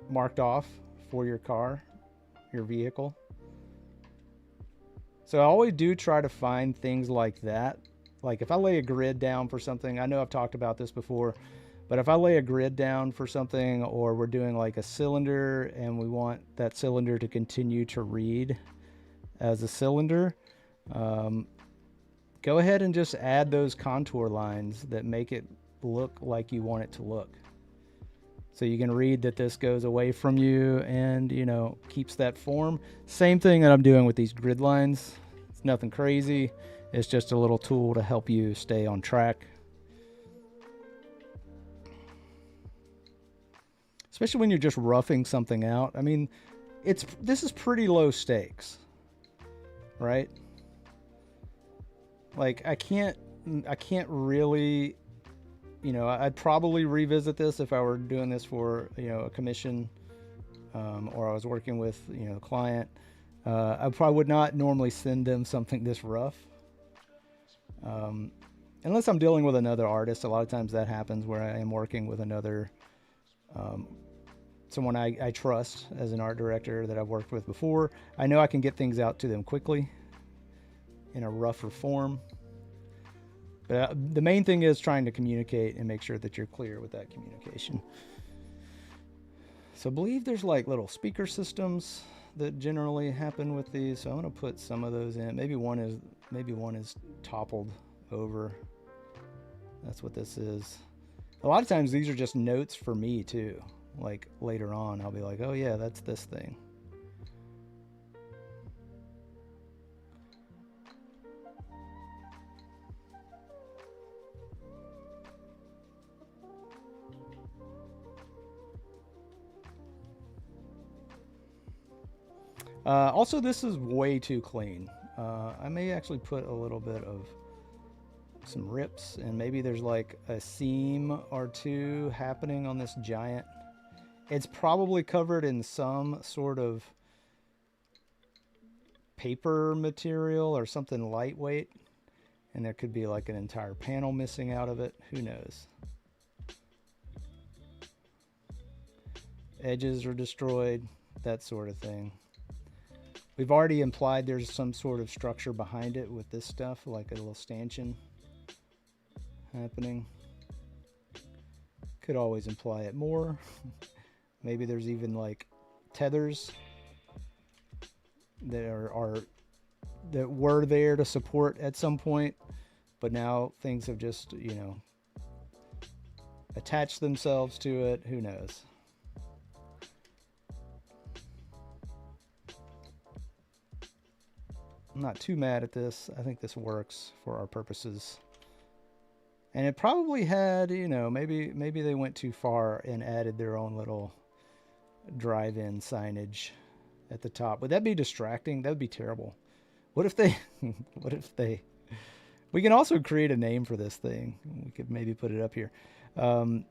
marked off for your car, your vehicle. So I always do try to find things like that. Like if I lay a grid down for something, I know I've talked about this before, but if I lay a grid down for something, or we're doing like a cylinder and we want that cylinder to continue to read as a cylinder, go ahead and just add those contour lines that make it look like you want it to look. So you can read that this goes away from you and, you know, keeps that form. Same thing that I'm doing with these grid lines. It's nothing crazy. It's just a little tool to help you stay on track. Especially when you're just roughing something out. I mean, this is pretty low stakes, right? Like I can't really, you know, I'd probably revisit this if I were doing this for, you know, a commission, or I was working with, you know, a client. I probably would not normally send them something this rough. Unless I'm dealing with another artist. A lot of times that happens where I am working with another, someone I trust as an art director that I've worked with before. I know I can get things out to them quickly in a rougher form. But the main thing is trying to communicate and make sure that you're clear with that communication. So I believe there's like little speaker systems that generally happen with these. So I'm going to put some of those in. Maybe one is toppled over. That's what this is. A lot of times these are just notes for me too. Like later on, I'll be like, oh yeah, that's this thing. Also, this is way too clean. I may actually put a little bit of some rips, and maybe there's like a seam or two happening on this giant. It's probably covered in some sort of paper material or something lightweight, and there could be like an entire panel missing out of it. Who knows? Edges are destroyed, that sort of thing. We've already implied there's some sort of structure behind it with this stuff, like a little stanchion happening. Could always imply it more. Maybe there's even like tethers that that were there to support at some point, but now things have just, you know, attached themselves to it. Who knows? I'm not too mad at this. I think this works for our purposes. And it probably had, you know, maybe they went too far and added their own little drive-in signage at the top. Would that be distracting? That would be terrible. What if they, we can also create a name for this thing. We could maybe put it up here. A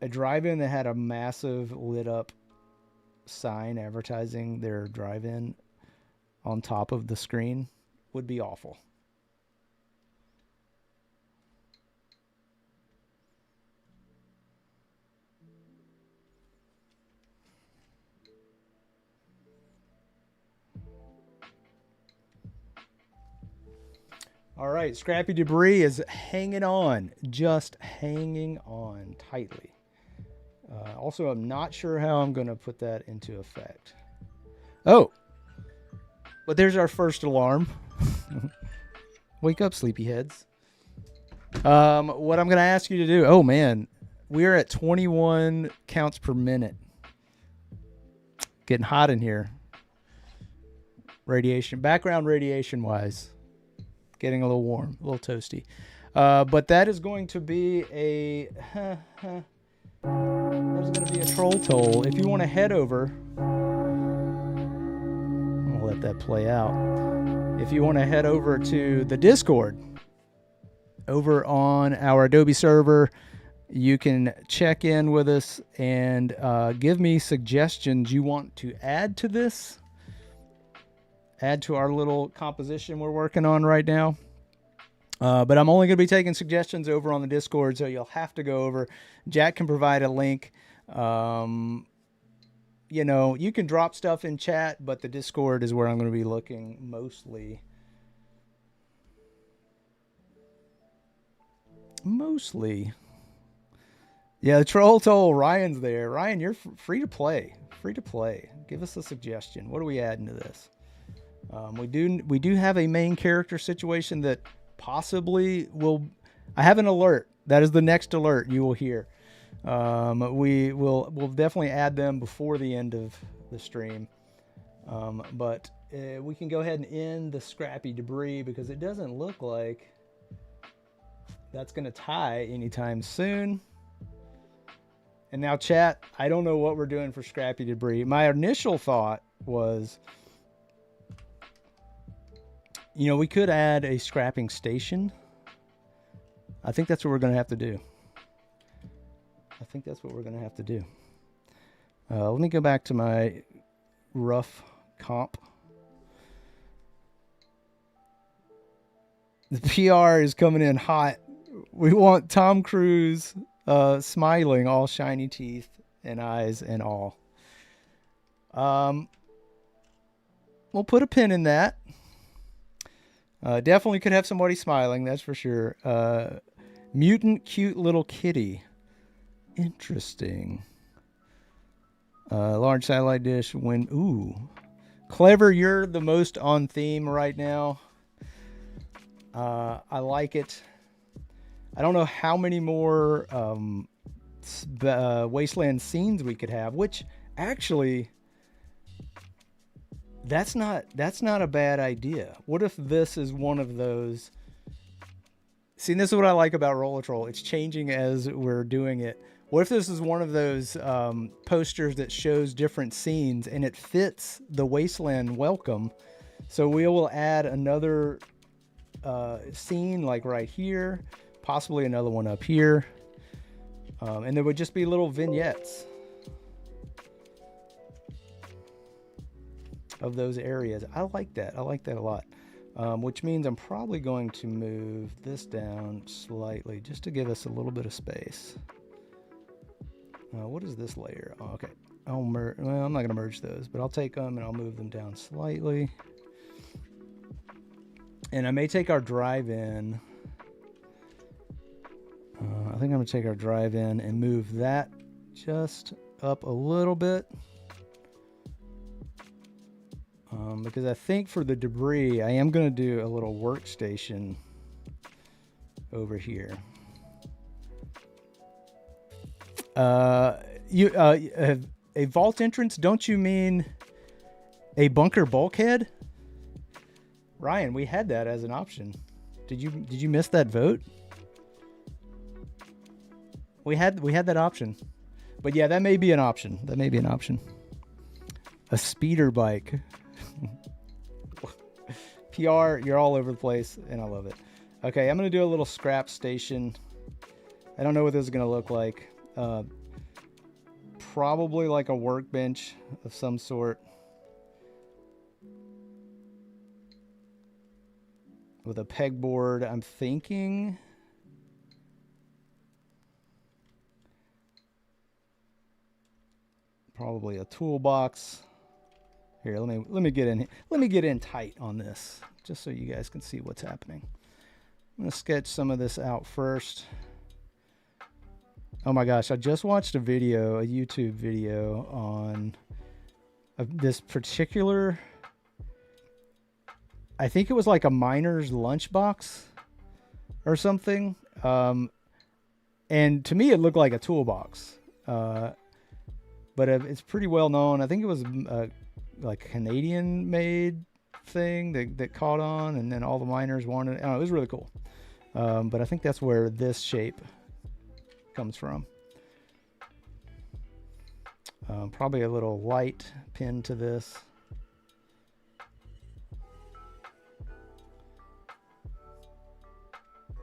drive-in that had a massive lit up sign advertising their drive-in on top of the screen would be awful. All right, Scrappy Debris is hanging on, just hanging on tightly. Also, I'm not sure how I'm going to put that into effect. Oh, but there's our first alarm. Wake up, sleepyheads. What I'm going to ask you to do, oh man, we're at 21 counts per minute. Getting hot in here. Radiation, background radiation wise. Getting a little warm, a little toasty. But that is going to be a there's going to be a troll toll. If you want to head over, I'll let that play out. If you want to head over to the Discord over on our Adobe server, you can check in with us and give me suggestions you want to add to this. Add to our little composition we're working on right now. But I'm only going to be taking suggestions over on the Discord, so you'll have to go over. Jack can provide a link. You know, you can drop stuff in chat, but the Discord is where I'm going to be looking mostly. Yeah, the troll toll. Ryan's there. Ryan, you're free to play. Free to play. Give us a suggestion. What are we adding to this? We do have a main character situation that possibly will. I have an alert. That is the next alert you will hear. We'll definitely add them before the end of the stream. But we can go ahead and end the scrappy debris because it doesn't look like that's going to tie anytime soon. And now, chat, I don't know what we're doing for scrappy debris. My initial thought was, you know, we could add a scrapping station. I think that's what we're going to have to do. Let me go back to my rough comp. The PR is coming in hot. We want Tom Cruise smiling, all shiny teeth and eyes and all. We'll put a pin in that. Definitely could have somebody smiling, that's for sure. Mutant cute little kitty. Interesting. Large satellite dish. Ooh. Clever, you're the most on theme right now. I like it. I don't know how many more Wasteland scenes we could have, which actually that's not a bad idea. What if this is one of those? See, this is what I like about Roller Troll. It's changing as we're doing it. What if this is one of those posters that shows different scenes and it fits the Wasteland welcome? So we will add another scene like right here, possibly another one up here. And there would just be little vignettes of those areas. I like that. I like that a lot. Which means I'm probably going to move this down slightly just to give us a little bit of space. What is this layer? Oh, okay. Well, I'm not going to merge those, but I'll take them and I'll move them down slightly. And I may take our drive-in. I think I'm going to take our drive-in and move that just up a little bit. Because I think for the debris, I am going to do a little workstation over here. A vault entrance? Don't you mean a bunker bulkhead? Ryan, we had that as an option. Did you miss that vote? We had that option. But yeah, that may be an option. A speeder bike. PR, you're all over the place, and I love it. Okay, I'm going to do a little scrap station. I don't know what this is going to look like. Probably like a workbench of some sort. With a pegboard, I'm thinking. Probably a toolbox. Here, let me get in. Let me get in tight on this, just so you guys can see what's happening. I'm gonna sketch some of this out first. Oh my gosh, I just watched a YouTube video on this particular. I think it was like a miner's lunchbox or something. And to me, it looked like a toolbox. But it's pretty well known. I think it was like a Canadian made thing that caught on, and then all the miners wanted it. I don't know, it was really cool. But I think that's where this shape comes from. Probably a little light pin to this.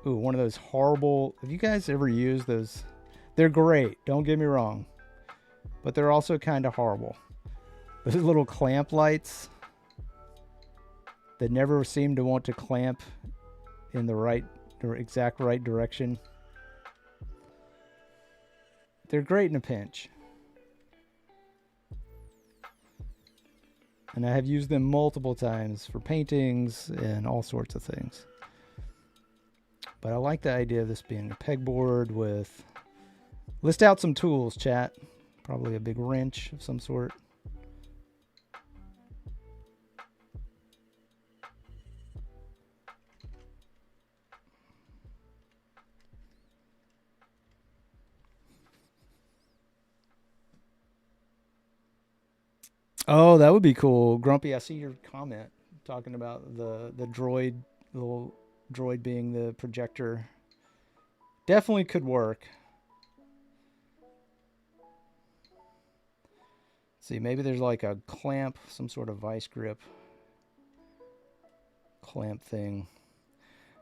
Ooh, one of those horrible. Have you guys ever used those? They're great, don't get me wrong, but they're also kind of horrible. Those little clamp lights that never seem to want to clamp in the right exact right direction. They're great in a pinch. And I have used them multiple times for paintings and all sorts of things. But I like the idea of this being a pegboard with... List out some tools, chat. Probably a big wrench of some sort. Oh, that would be cool. Grumpy, I see your comment talking about the droid, little droid being the projector. Definitely could work. Let's see, maybe there's like a clamp, some sort of vice grip clamp thing.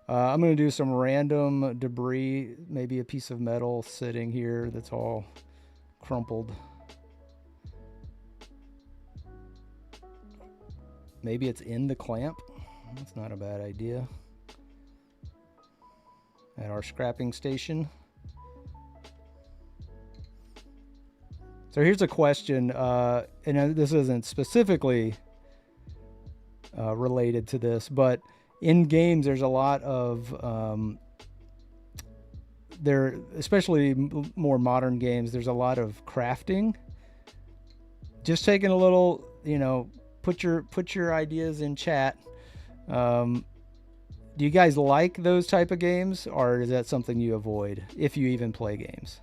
I'm going to do some random debris, maybe a piece of metal sitting here that's all crumpled. Maybe it's in the clamp. That's not a bad idea. At our scrapping station. So here's a question, and this isn't specifically related to this, but in games there's a lot of, especially more modern games, there's a lot of crafting. Just taking a little, put your ideas in chat. Do you guys like those type of games, or is that something you avoid if you even play games?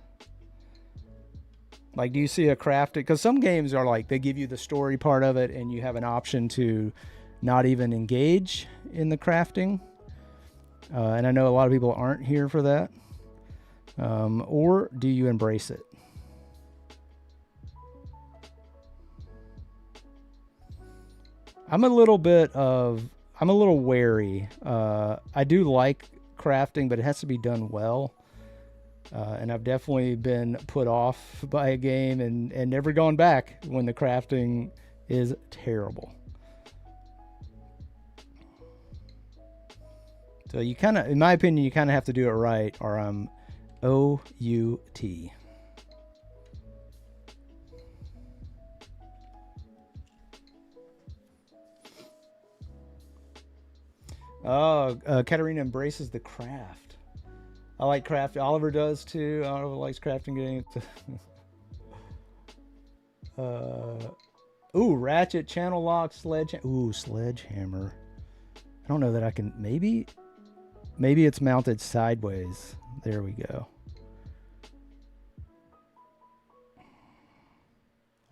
Like, do you see a crafting? Because some games are like, they give you the story part of it and you have an option to not even engage in the crafting. And I know a lot of people aren't here for that. Or do you embrace it? I'm a little wary. I do like crafting, but it has to be done well. And I've definitely been put off by a game and never gone back when the crafting is terrible. So you kind of, in my opinion, you kind of have to do it right, or I'm O-U-T. Oh, Katarina embraces the craft. I like craft. Oliver does too. Oliver likes crafting games. Ooh, ratchet, channel lock, sledgehammer. I don't know that I can. Maybe it's mounted sideways. There we go.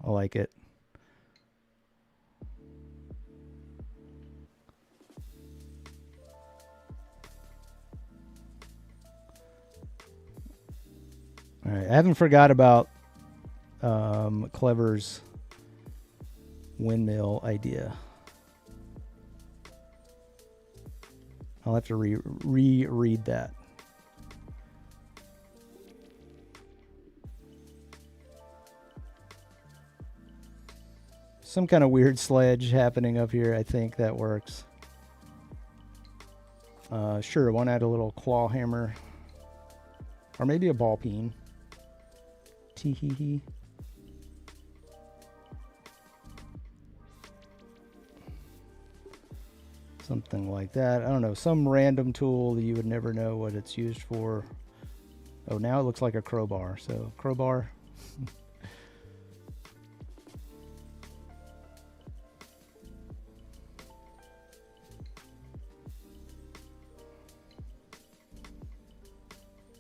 I like it. All right, I haven't forgot about Clever's windmill idea. I'll have to reread that. Some kind of weird sledge happening up here. I think that works. Sure, why not add a little claw hammer? Or maybe a ball peen. Tee-hee-hee. Something like that. I don't know. Some random tool that you would never know what it's used for. Oh, now it looks like a crowbar. So, crowbar.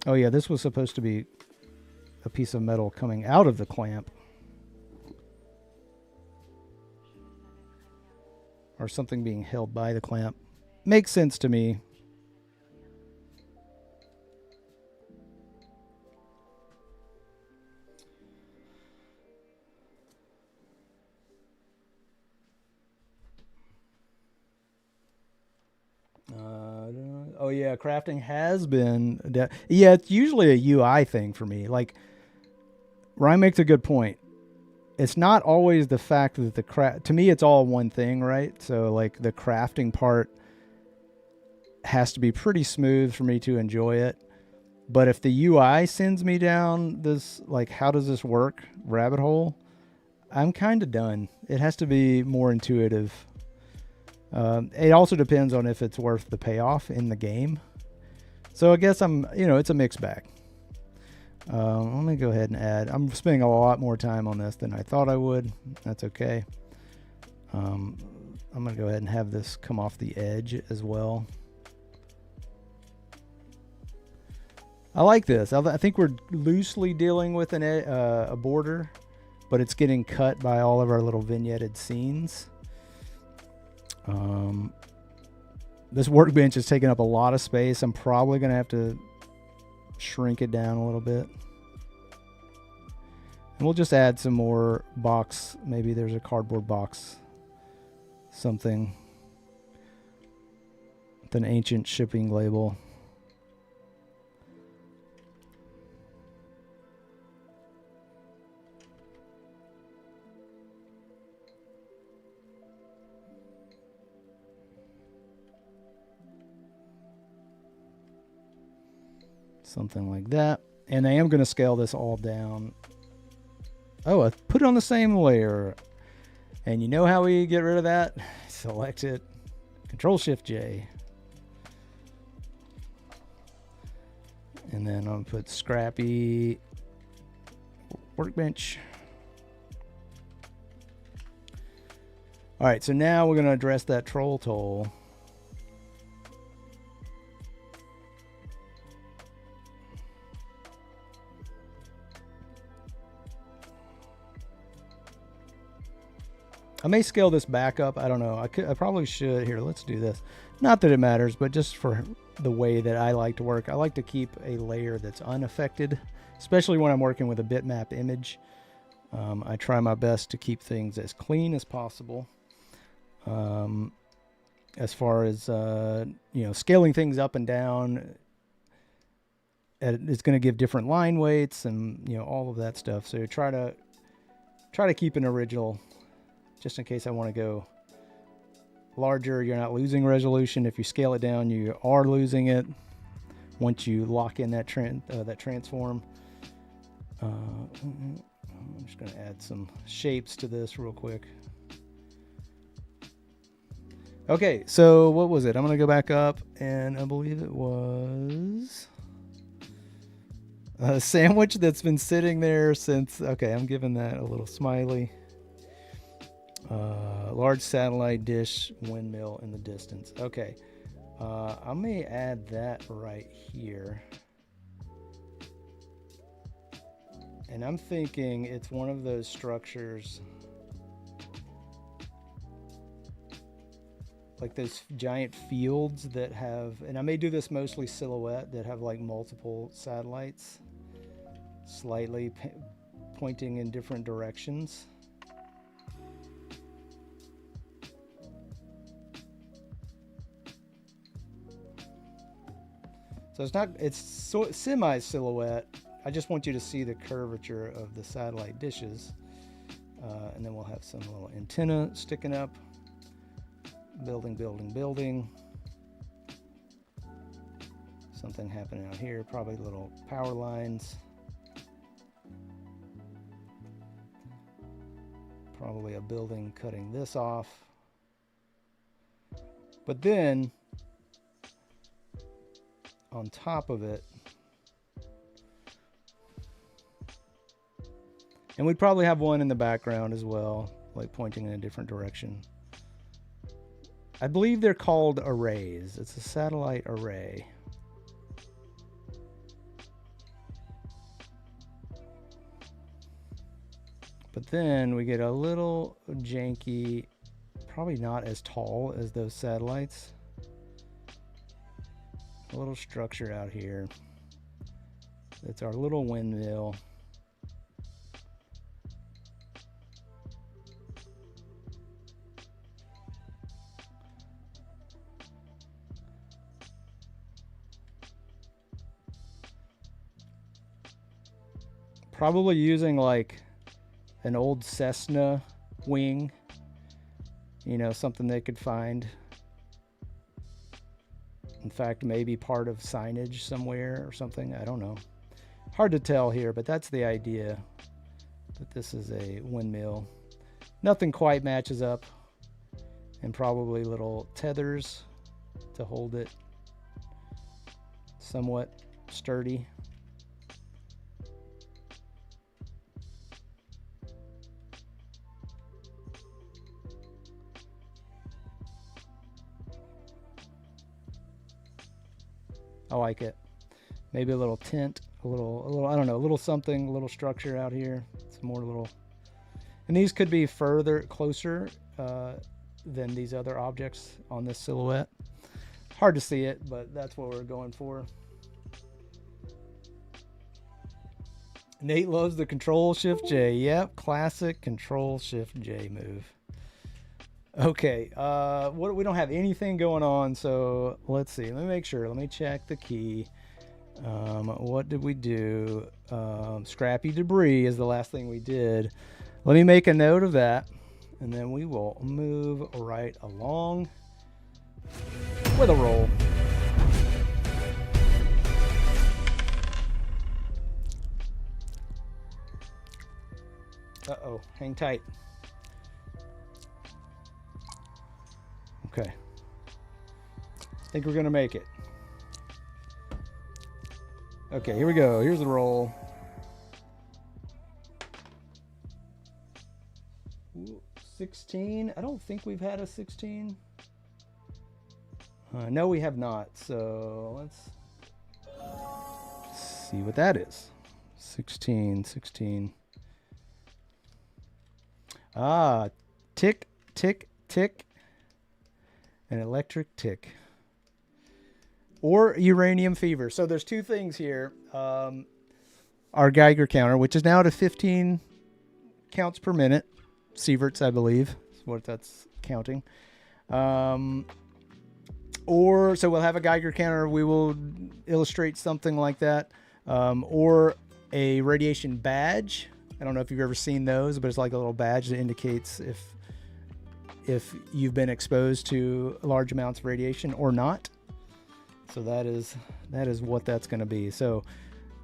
Oh, yeah. This was supposed to be a piece of metal coming out of the clamp. Or something being held by the clamp. Makes sense to me. Oh yeah, crafting has been... yeah, it's usually a UI thing for me. Like, Ryan makes a good point. It's not always the fact that the to me, it's all one thing, right? So like the crafting part has to be pretty smooth for me to enjoy it. But if the UI sends me down this, like, how does this work rabbit hole, I'm kind of done. It has to be more intuitive. It also depends on if it's worth the payoff in the game. So I guess it's a mixed bag. Let me go ahead and add. I'm spending a lot more time on this than I thought I would. That's okay. I'm going to go ahead and have this come off the edge as well. I like this. I think we're loosely dealing with a border, but it's getting cut by all of our little vignetted scenes. This workbench is taking up a lot of space. I'm probably going to have to shrink it down a little bit. And we'll just add some more box. Maybe there's a cardboard box. Something. With an ancient shipping label. Something like that. And I am going to scale this all down. Oh, I put it on the same layer. And you know how we get rid of that? Select it. Control-Shift-J. And then I'm going to put Scrappy Workbench. All right, so now we're going to address that troll toll. I may scale this back up. I don't know. I probably should. Here, let's do this. Not that it matters, but just for the way that I like to work. I like to keep a layer that's unaffected, especially when I'm working with a bitmap image. I try my best to keep things as clean as possible. As far as, scaling things up and down, it's going to give different line weights and, all of that stuff. So try to keep an original. Just in case I want to go larger, you're not losing resolution. If you scale it down, you are losing it once you lock in that transform. I'm just going to add some shapes to this real quick. Okay, so what was it? I'm going to go back up, and I believe it was a sandwich that's been sitting there since... Okay, I'm giving that a little smiley. Large satellite dish windmill in the distance. Okay, I may add that right here. And I'm thinking it's one of those structures, like those giant fields that have, and I may do this mostly silhouette, that have like multiple satellites slightly pointing in different directions. So it's semi-silhouette. I just want you to see the curvature of the satellite dishes. And then we'll have some little antenna sticking up. Building. Something happening out here, probably little power lines. Probably a building cutting this off. But then, on top of it, and we'd probably have one in the background as well, like pointing in a different direction. I believe they're called arrays. It's a satellite array. But then we get a little janky, probably not as tall as those satellites. A little structure out here. That's our little windmill. Probably using like an old Cessna wing, something they could find. In fact, maybe part of signage somewhere or something. I don't know. Hard to tell here, but that's the idea, that this is a windmill. Nothing quite matches up, and probably little tethers to hold it somewhat sturdy. I like it. Maybe a little tint, a little, I don't know, a little something, a little structure out here. Some more little, and these could be closer than these other objects on this silhouette. Hard to see it, but that's what we're going for. Nate loves the Control-Shift-J. Yep, classic Control-Shift-J move. Okay, we don't have anything going on, so let's see. Let me make sure. Let me check the key. What did we do? Scrappy debris is the last thing we did. Let me make a note of that, and then we will move right along with a roll. Uh-oh, hang tight. Okay. I think we're going to make it. Okay, here we go. Here's the roll. Ooh, 16. I don't think we've had a 16. No, we have not. So let's see what that is. 16. Ah, tick, tick, tick. An electric tick. Or uranium fever. So there's two things here. Our Geiger counter, which is now to 15 counts per minute. Sieverts, I believe, is what that's counting. So we'll have a Geiger counter. We will illustrate something like that. Or a radiation badge. I don't know if you've ever seen those, but it's like a little badge that indicates if you've been exposed to large amounts of radiation or not. So that is what that's going to be. So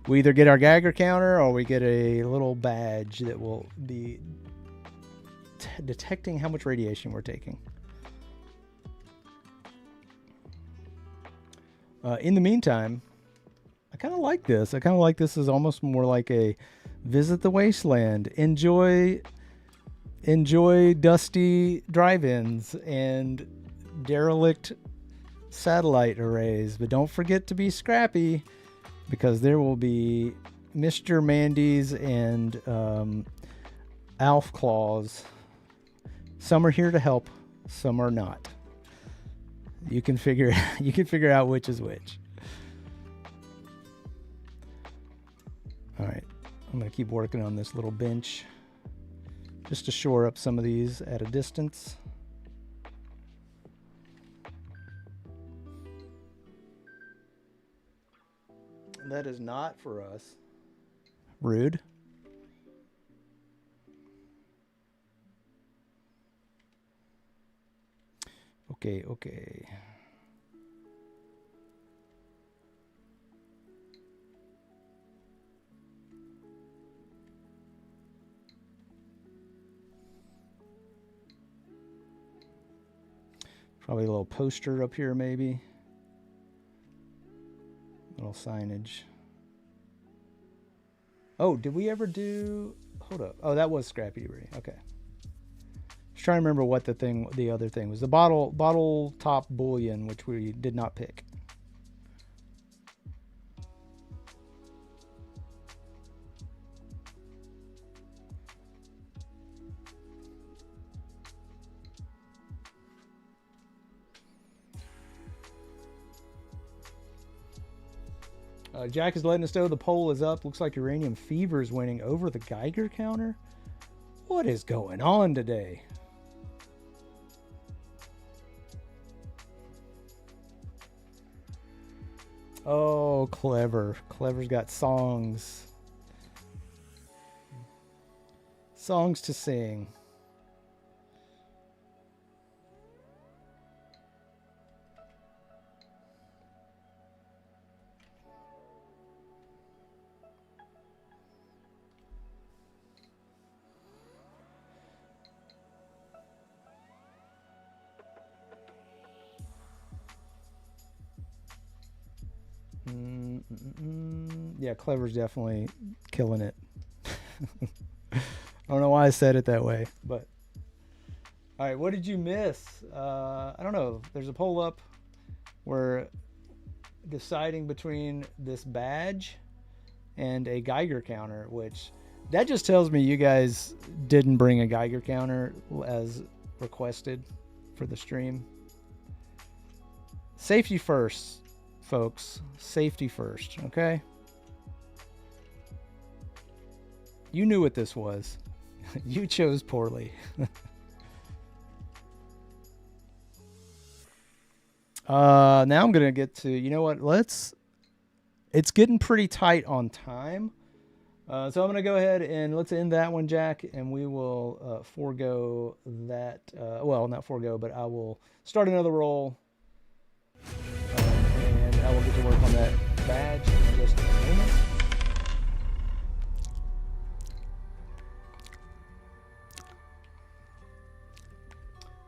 we either get our Geiger counter or we get a little badge that will be detecting how much radiation we're taking. In the meantime, I kind of like this. I kind of like this as almost more like a visit the wasteland. Enjoy dusty drive-ins and derelict satellite arrays, but don't forget to be scrappy, because there will be Mr. Mandy's and Alf Claws. Some are here to help, some are not. You can figure out which is which. All right, I'm gonna keep working on this little bench just to shore up some of these at a distance. That is not for us. Rude. Okay. Probably a little poster up here, maybe. Little signage. Oh, did we ever do... Hold up. Oh, that was Scrappy Debris. Okay. Just trying to remember what the other thing was. The bottle top bullion, which we did not pick. Jack is letting us know the poll is up. Looks like Uranium Fever is winning over the Geiger counter. What is going on today? Oh, Clever. Clever's got songs. Songs to sing. Yeah, Clever's definitely killing it. I don't know why I said it that way, but all right. What did you miss? I don't know. There's a poll up. We're deciding between this badge and a Geiger counter, which that just tells me you guys didn't bring a Geiger counter as requested for the stream. Safety first, folks. Safety first, okay? You knew what this was. You chose poorly. Now I'm going to get to, you know what? It's getting pretty tight on time. So I'm going to go ahead and let's end that one, Jack, and we will forego that. Well, not forego, but I will start another roll, and I will get to work on that badge in just a moment.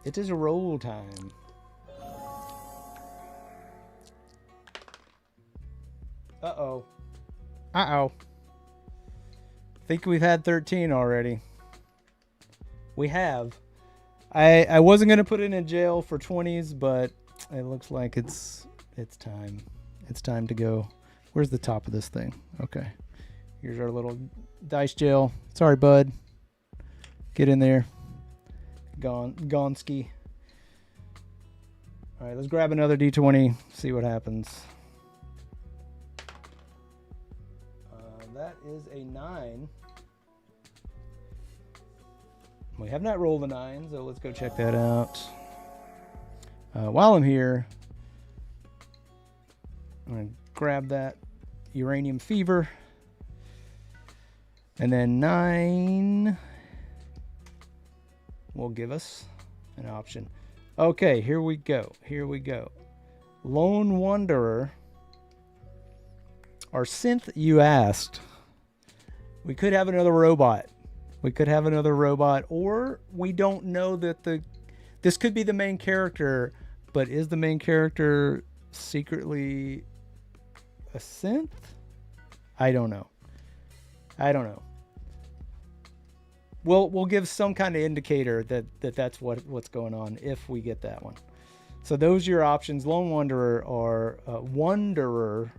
It is a roll time. Uh-oh. Uh-oh. Think we've had 13 already. We have. I wasn't going to put it in jail for 20s, but it looks like it's time. It's time to go. Where's the top of this thing? Okay. Here's our little dice jail. Sorry, bud. Get in there. Gonski. All right, let's grab another D20, see what happens. That is a 9. We have not rolled a 9, so let's go check that out. While I'm here, I'm going to grab that uranium fever. And then 9 will give us an option. Okay, here we go. Here we go. Lone Wanderer. Our synth, you asked. We could have another robot. We could have another robot, or we don't know that this could be the main character, but is the main character secretly a synth? I don't know. I don't know. We'll give some kind of indicator that's what's going on if we get that one. So those are your options. Lone Wanderer or Wanderer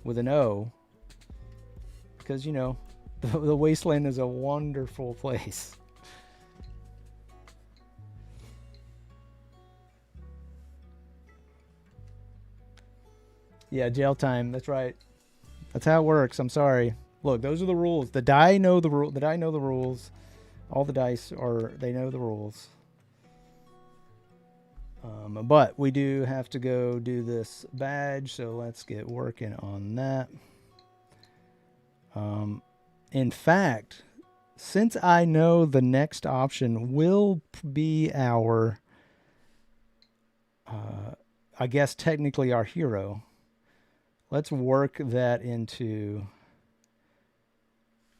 with an O, because, you know, the Wasteland is a wonderful place. Yeah, jail time. That's right. That's how it works. I'm sorry. Look, those are the rules. The die know the rule. The die know the rules. All the dice they know the rules. But we do have to go do this badge, so let's get working on that. In fact, since I know the next option will be our, I guess technically our hero, let's work that into,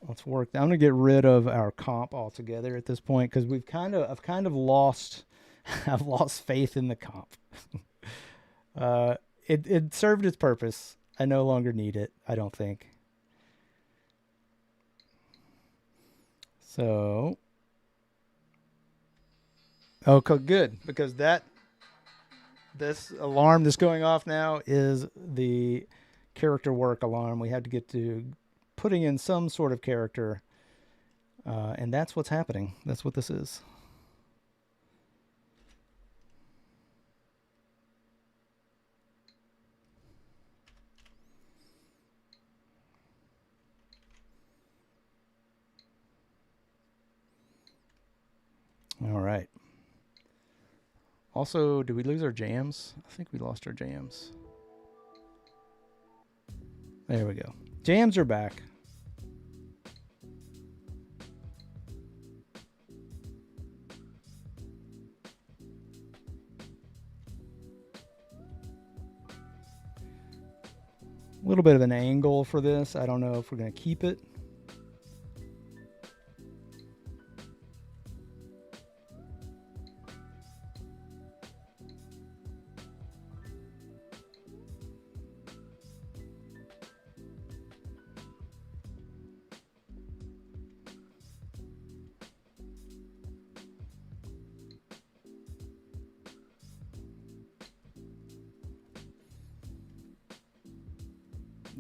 I'm going to get rid of our comp altogether at this point, because I've kind of lost, I've lost faith in the comp. It served its purpose. I no longer need it, I don't think. So, okay, good, because this alarm that's going off now is the character work alarm. We have to get to putting in some sort of character, and that's what's happening. That's what this is. All right. Also, did we lose our jams? I think we lost our jams. There we go. Jams are back. A little bit of an angle for this. I don't know if we're going to keep it.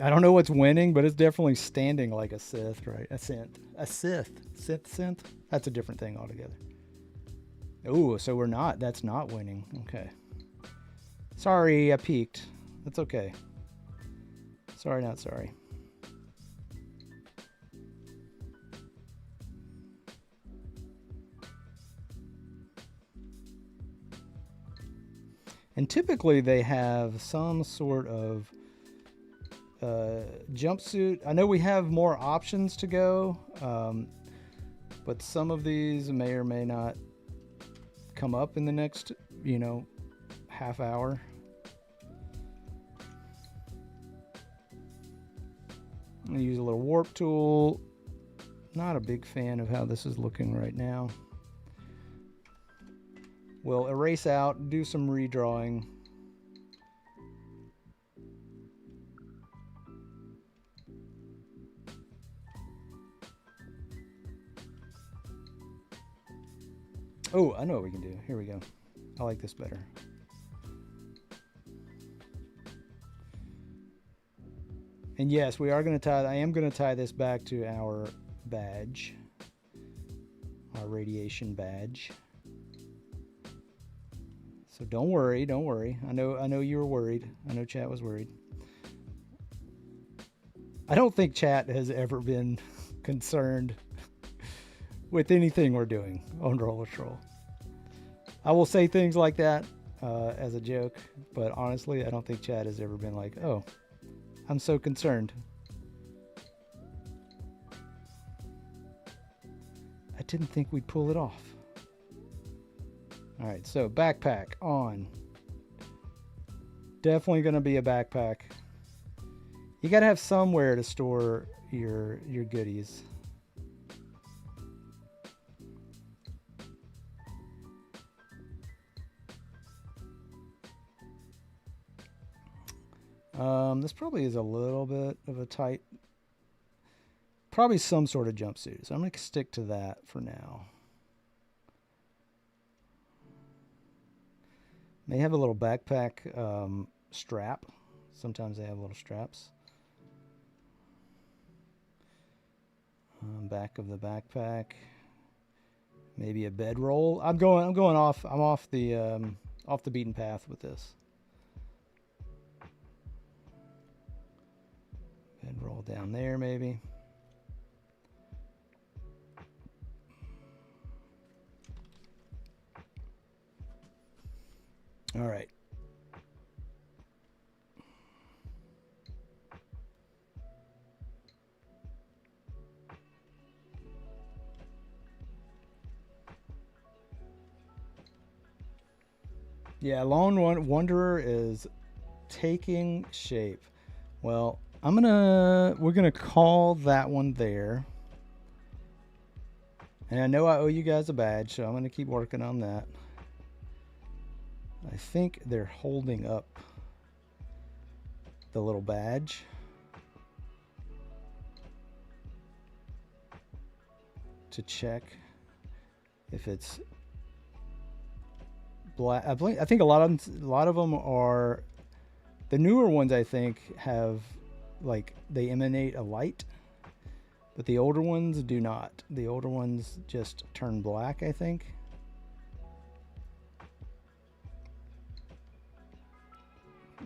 I don't know what's winning, but it's definitely standing like a Sith, right? A Sith. A Sith. Synth? That's a different thing altogether. Ooh, so we're not. That's not winning. Okay. Sorry, I peeked. That's okay. Sorry, not sorry. And typically they have some sort of jumpsuit. I know we have more options to go, but some of these may or may not come up in the next, half hour. I'm going to use a little warp tool. Not a big fan of how this is looking right now. We'll erase out, do some redrawing. Oh, I know what we can do. Here we go. I like this better. And yes, we are going to tie, I am going to tie this back to our badge. Our radiation badge. So don't worry, don't worry. I know you were worried. I know chat was worried. I don't think chat has ever been concerned with anything we're doing on Roller Troll. I will say things like that as a joke, but honestly, I don't think chat has ever been like, oh, I'm so concerned. I didn't think we'd pull it off. All right, so backpack on. Definitely going to be a backpack. You got to have somewhere to store your goodies. This probably is a little bit of a tight, probably some sort of jumpsuit. So I'm going to stick to that for now. May have a little backpack strap. Sometimes they have little straps. Back of the backpack. Maybe a bedroll. I'm off the beaten path with this. Bedroll down there maybe. All right. Yeah, Lone Wanderer is taking shape. Well, we're gonna call that one there. And I know I owe you guys a badge, so I'm gonna keep working on that. I think they're holding up the little badge. To check if it's black. I think a lot of them are, the newer ones I think have, like, they emanate a light, but the older ones do not. The older ones just turn black, I think.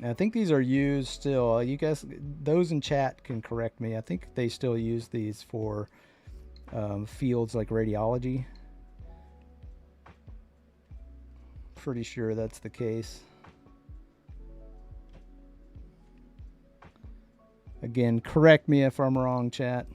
I think these are used still. You guys, those in chat can correct me. I think they still use these for fields like radiology. Pretty sure that's the case. Again, correct me if I'm wrong, chat.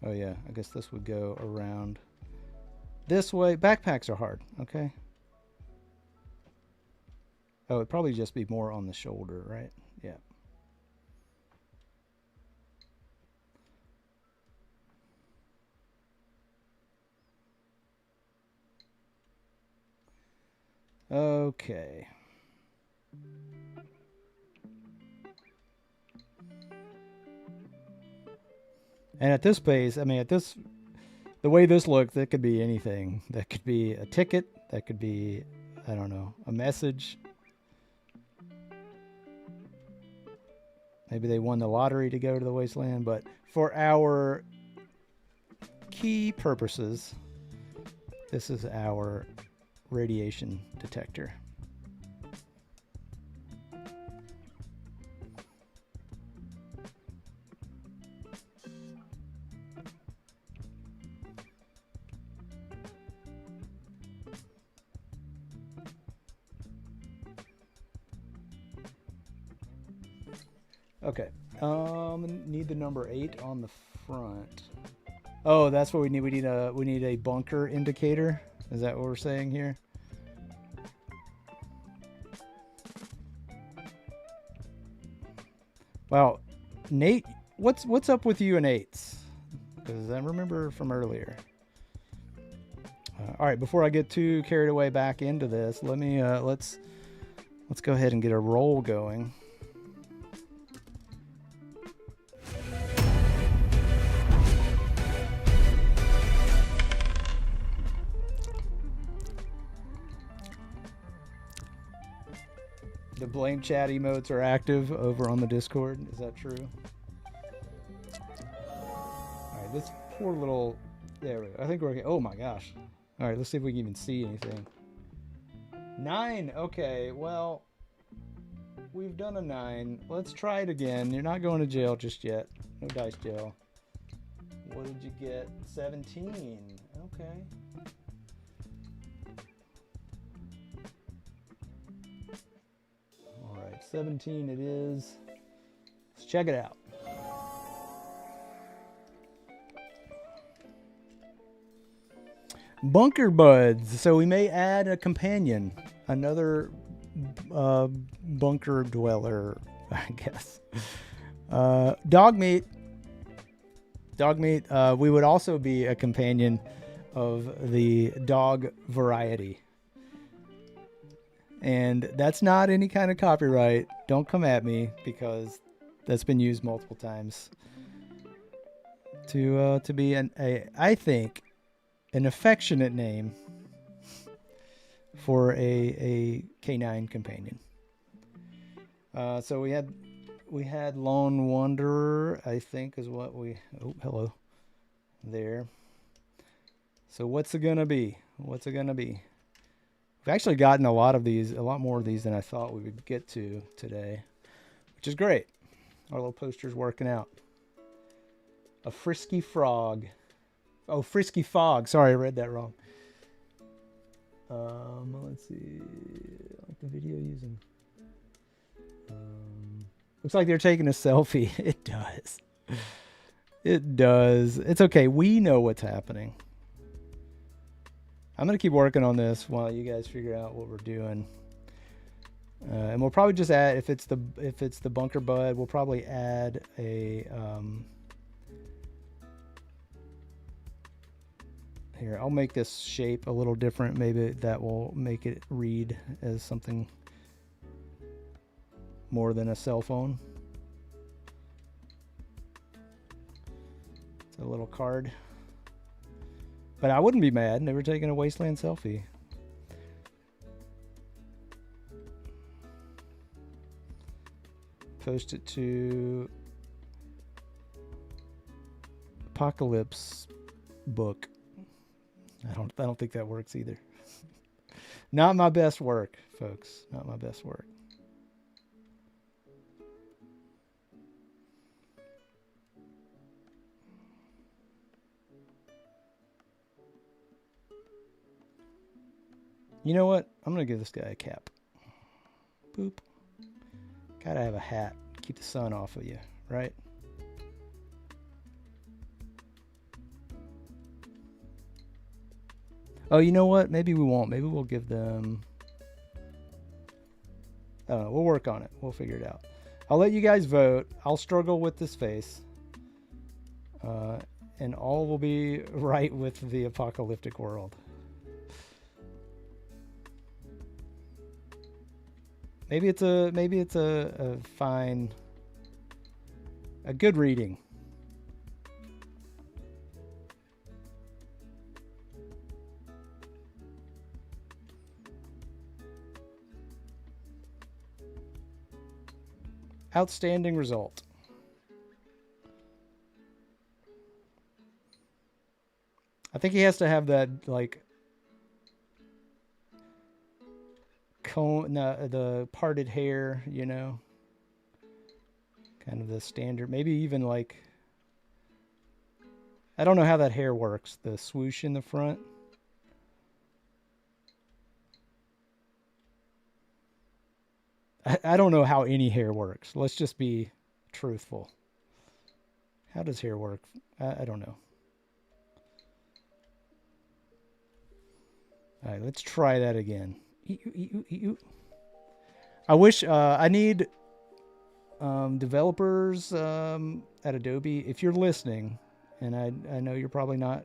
Oh yeah, I guess this would go around this way. Backpacks are hard, okay? Oh, it'd probably just be more on the shoulder, right? Yeah. Okay. And at this pace, I mean, the way this looks, that could be anything. That could be a ticket. That could be, I don't know, a message. Maybe they won the lottery to go to the wasteland. But for our key purposes, this is our radiation detector. Okay. Need the number 8 on the front. Oh, that's what we need. We need a bunker indicator. Is that what we're saying here? Wow, Nate, what's up with you and 8s? Because I remember from earlier. All right, before I get too carried away back into this, let me let's go ahead and get a roll going. The blame chat emotes are active over on the Discord. Is that true? All right, this poor little... There we go. I think we're okay. Oh my gosh. All right, let's see if we can even see anything. 9. Okay, well, we've done a 9. Let's try it again. You're not going to jail just yet. No dice jail. What did you get? 17. Okay. All right, 17 it is. Let's check it out. Bunker buds. So we may add a companion, another bunker dweller, I guess. Dog meat. Dog meat. We would also be a companion of the dog variety. And that's not any kind of copyright. Don't come at me, because that's been used multiple times to be I think, an affectionate name for a canine companion. So we had Lone Wanderer, I think is what we... Oh, hello. There. So what's it gonna be? What's it gonna be? We've actually gotten a lot more of these than I thought we would get to today, which is great. Our little poster's working out. A frisky frog. Oh, frisky fog. Sorry, I read that wrong. Let's see. I like the video using. Looks like they're taking a selfie. It does. It does. It's okay. We know what's happening. I'm gonna keep working on this while you guys figure out what we're doing. And we'll probably just add, if it's the bunker bud, we'll probably add a here, I'll make this shape a little different. Maybe that will make it read as something more than a cell phone. It's a little card. But I wouldn't be mad. They were taking a Wasteland selfie. Post it to Apocalypse book. I don't think that works either. Not my best work, folks. Not my best work. You know what? I'm going to give this guy a cap. Boop. Gotta have a hat. Keep the sun off of you, right? Oh, you know what? Maybe we won't. Maybe we'll give them... I don't know. We'll work on it. We'll figure it out. I'll let you guys vote. I'll struggle with this face. And all will be right with the apocalyptic world. Maybe it's a fine, a good reading. Outstanding result. I think he has to have that, like, cone, the parted hair, you know, kind of the standard. Maybe even like, I don't know how that hair works. The swoosh in the front. I don't know how any hair works. Let's just be truthful. How does hair work? I don't know. All right, let's try that again. I wish I need developers at Adobe. If you're listening, and I know you're probably not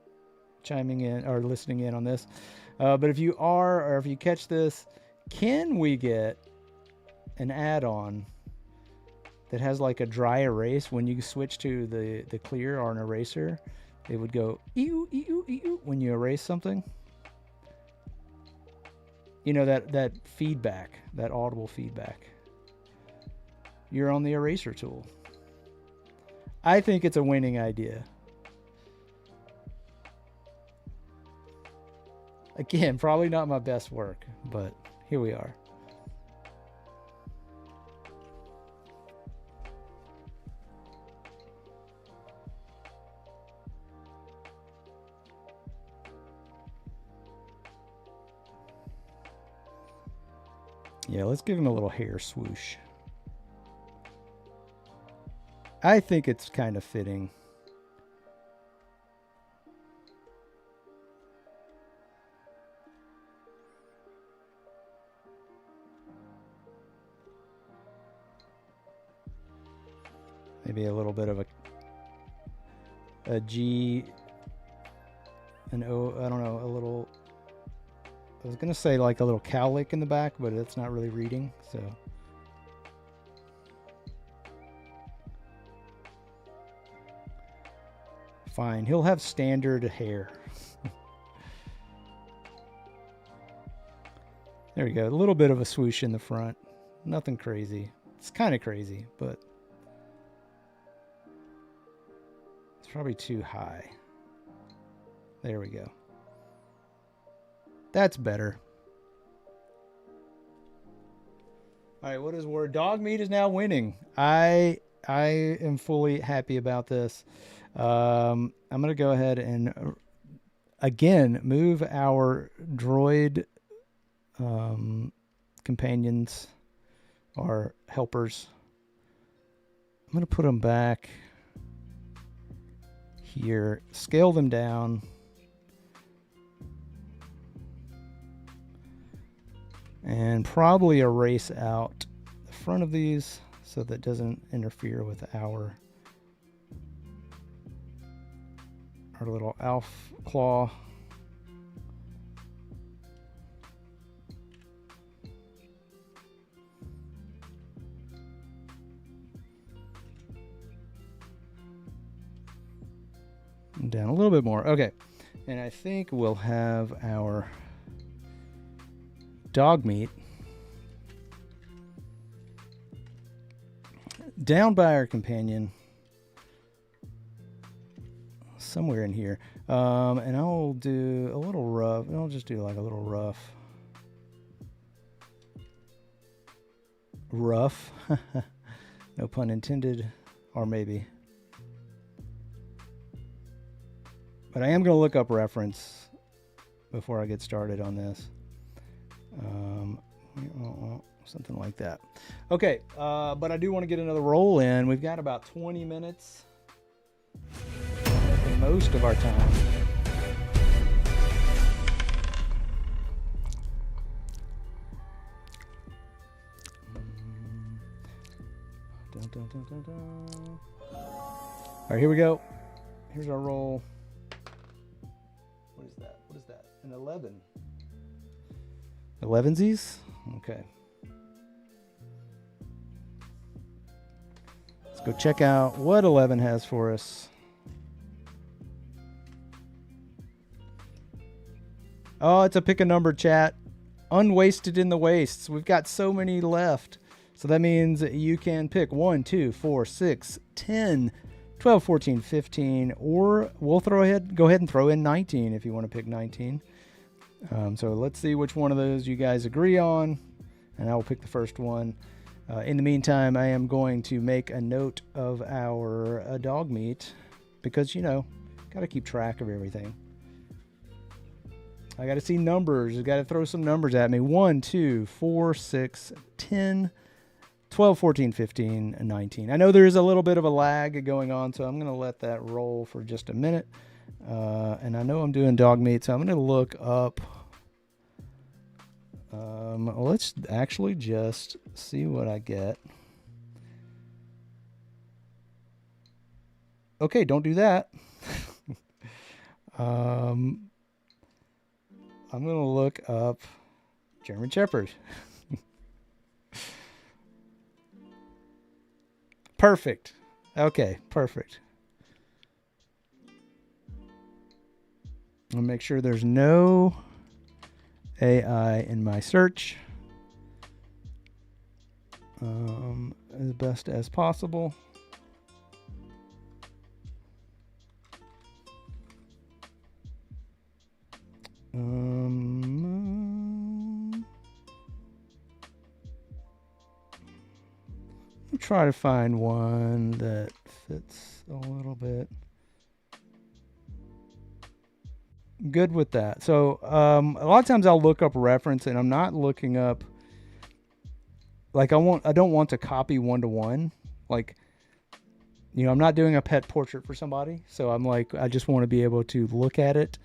chiming in or listening in on this, but if you are, or if you catch this, can we get an add-on that has like a dry erase? When you switch to the clear or an eraser, it would go when you erase something. You know, that feedback, that audible feedback. You're on the eraser tool. I think it's a winning idea. Again, probably not my best work, but here we are. Yeah, let's give him a little hair swoosh. I think it's kind of fitting. Maybe a little bit of a G, an O, I don't know, a little, I was going to say like a little cowlick in the back, but it's not really reading, so. Fine, he'll have standard hair. There we go, a little bit of a swoosh in the front. Nothing crazy. It's kind of crazy, but it's probably too high. There we go. That's better. All right, what is word? Dog meat is now winning. I am fully happy about this. I'm going to go ahead and again move our droid companions or helpers. I'm going to put them back here, scale them down. And probably erase out the front of these so that doesn't interfere with our little Alf claw. And down a little bit more. Okay. And I think we'll have our dog meat down by our companion somewhere in here, and I'll do a little rough. I'll just do like a little rough no pun intended, or maybe, but I am going to look up reference before I get started on this. Something like that. Okay, but I do want to get another roll in. We've got about 20 minutes for most of our time. All right, here we go. Here's our roll. What is that? What is that? An 11. 11sies? Okay. Let's go check out what 11 has for us. Oh, it's a pick a number, chat. Unwasted in the wastes. We've got so many left. So that means you can pick 1, 2, 4, 6, 10, 12, 14, 15, or we'll go ahead and throw in 19 if you want to pick 19. So let's see which one of those you guys agree on, and I will pick the first one. In the meantime, I am going to make a note of our dog meat because, got to keep track of everything. I got to see numbers. You got to throw some numbers at me. 1, 2, 4, 6, 10, 12, 14, 15, and 19. I know there's a little bit of a lag going on, so I'm going to let that roll for just a minute. And I know I'm doing dog meat, so I'm going to look up. Let's actually just see what I get. Okay, don't do that. I'm going to look up German Shepherd. Perfect. Okay, perfect. I'll make sure there's no AI in my search as best as possible. I'll try to find one that fits a little bit. Good with that. So a lot of times I'll look up reference, and I'm not looking up like I don't want to copy one-to-one. Like, I'm not doing a pet portrait for somebody, so I'm like, I just want to be able to look at it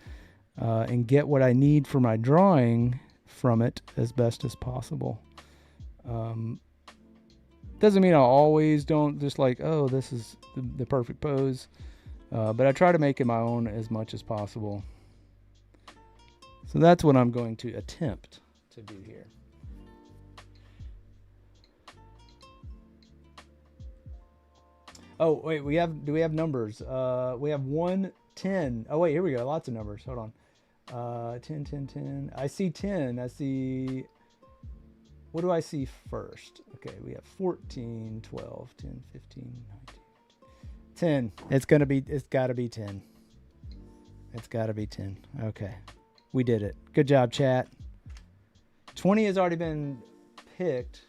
and get what I need for my drawing from it as best as possible. Doesn't mean I always don't just like, oh, this is the perfect pose, but I try to make it my own as much as possible. So that's what I'm going to attempt to do here. Oh, wait, do we have numbers? We have 1, 10. Oh, wait, here we go. Lots of numbers. Hold on. 10, 10, 10. I see 10. I see, what do I see first? Okay, we have 14, 12, 10, 15, 19, 10. It's got to be 10. It's got to be 10. Okay. We did it. Good job, chat. 20 has already been picked.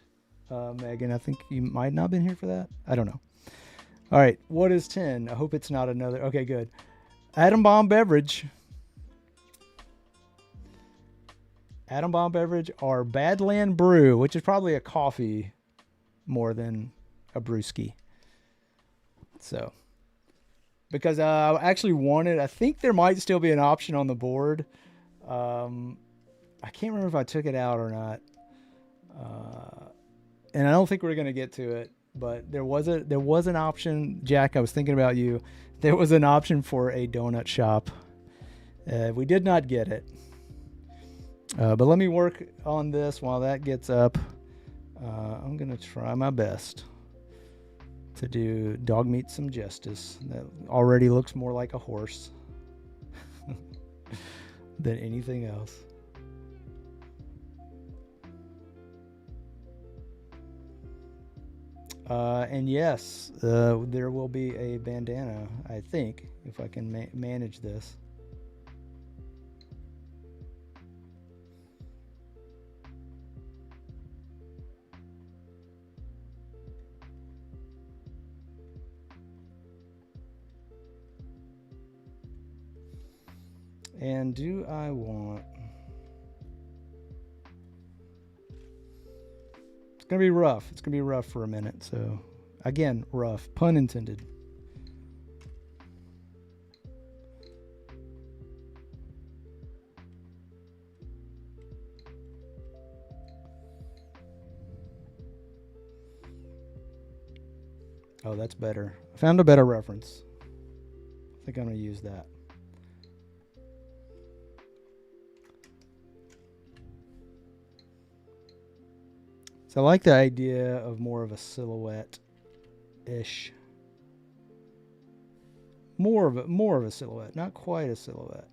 Megan, I think you might not have been here for that. I don't know. All right. What is 10? I hope it's not another. Okay, good. Atom Bomb Beverage. Atom Bomb Beverage or Badland Brew, which is probably a coffee more than a brewski. So, because I actually wanted, I think there might still be an option on the board. I can't remember if I took it out or not. And I don't think we're going to get to it, but there was an option. Jack, I was thinking about you. There was an option for a donut shop. We did not get it. But let me work on this while that gets up. I'm going to try my best to do dog meat some justice. That already looks more like a horse than anything else. And yes, there will be a bandana, I think, if I can manage this. And do I want... It's going to be rough. It's going to be rough for a minute. So, again, rough. Pun intended. Oh, that's better. I found a better reference. I think I'm going to use that. So I like the idea of more of a silhouette-ish. More of a silhouette, not quite a silhouette.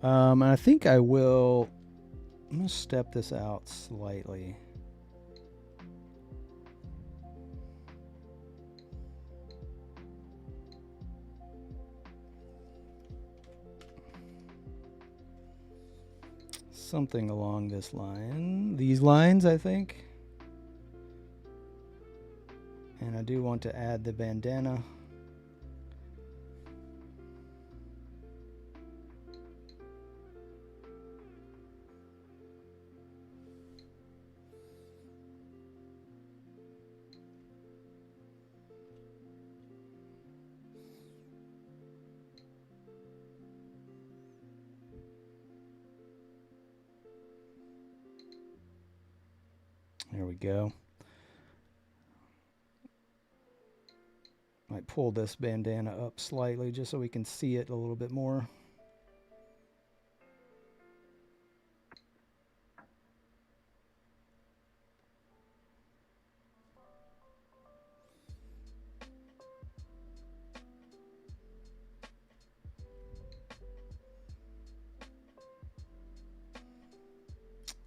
And I think I will. I'm going to step this out slightly. Something along this line. These lines, I think. And I do want to add the bandana. There we go. Might pull this bandana up slightly just so we can see it a little bit more.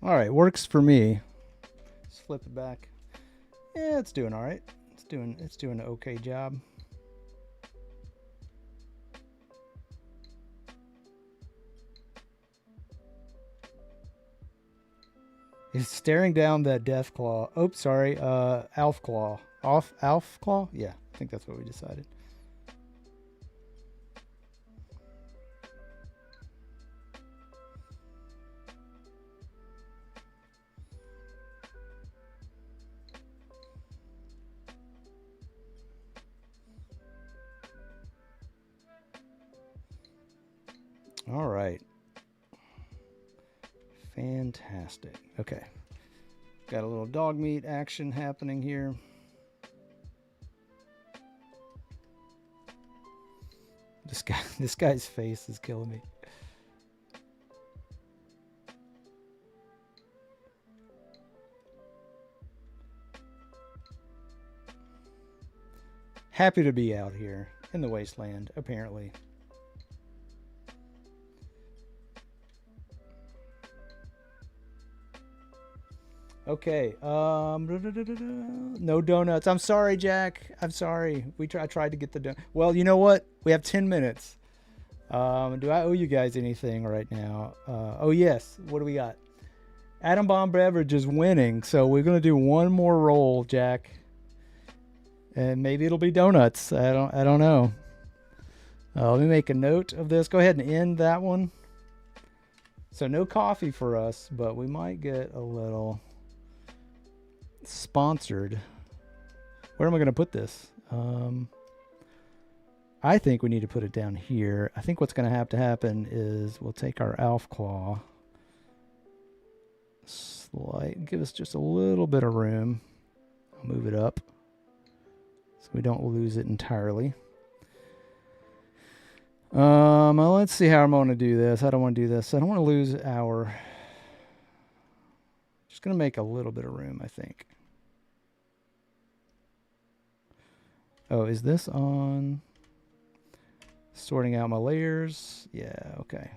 All right, works for me. Let's flip it back. Yeah, it's doing all right. It's doing an okay job. He's staring down that death claw. Oh, sorry, Alf claw. Alf claw? Yeah, I think that's what we decided. All right. Fantastic. Okay. Got a little dog meat action happening here. This guy's face is killing me. Happy to be out here in the wasteland, apparently. Okay, no donuts. I'm sorry, Jack. I'm sorry. I tried to get the donut. Well, you know what? We have 10 minutes. Do I owe you guys anything right now? Oh, yes. What do we got? Atom Bomb Beverage is winning, so we're going to do one more roll, Jack. And maybe it'll be donuts. I don't know. Let me make a note of this. Go ahead and end that one. So no coffee for us, but we might get a little sponsored. Where am I going to put this? I think we need to put it down here. I think what's going to happen is we'll take our Alf Claw. Give us just a little bit of room. I'll move it up so we don't lose it entirely. Well, let's see how I'm going to do this. I don't want to do this. I don't want to lose our... Just going to make a little bit of room, I think. Oh, is this on? Sorting out my layers. Yeah, okay.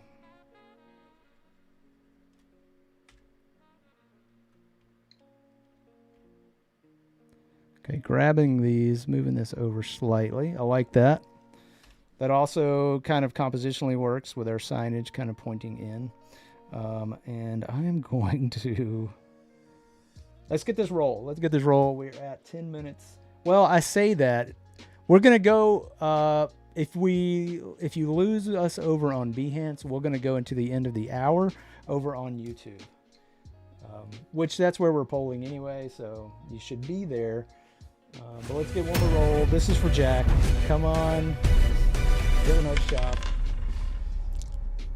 Okay, grabbing these, moving this over slightly. I like that. That also kind of compositionally works with our signage kind of pointing in. And I am going to... Let's get this roll. Let's get this roll. We're at 10 minutes. Well, I say that. We're going to go... If you lose us over on Behance, we're going to go into the end of the hour over on YouTube. Which that's where we're polling anyway, so you should be there. But let's get one more roll. This is for Jack. Come on. Get a nice shot.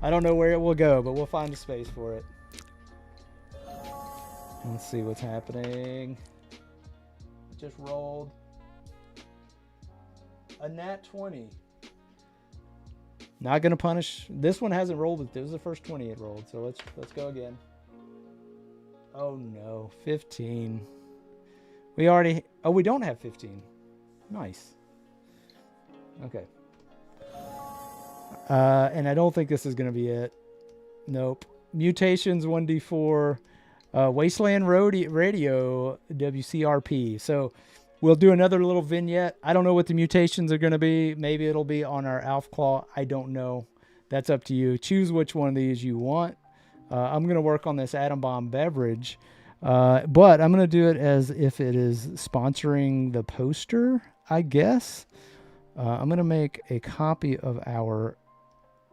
I don't know where it will go, but we'll find a space for it. Let's see what's happening. Just rolled a nat 20. Not gonna punish. This one hasn't rolled. This was the first 20 it rolled. So let's go again. Oh no, 15. We already. Oh, we don't have 15. Nice. Okay. And I don't think this is gonna be it. Nope. Mutations 1D4. Wasteland Radio WCRP. So we'll do another little vignette. I don't know what the mutations are going to be. Maybe it'll be on our Alf Claw. I don't know. That's up to you. Choose which one of these you want. I'm going to work on this Atom Bomb beverage, but I'm going to do it as if it is sponsoring the poster, I guess. I'm going to make a copy of our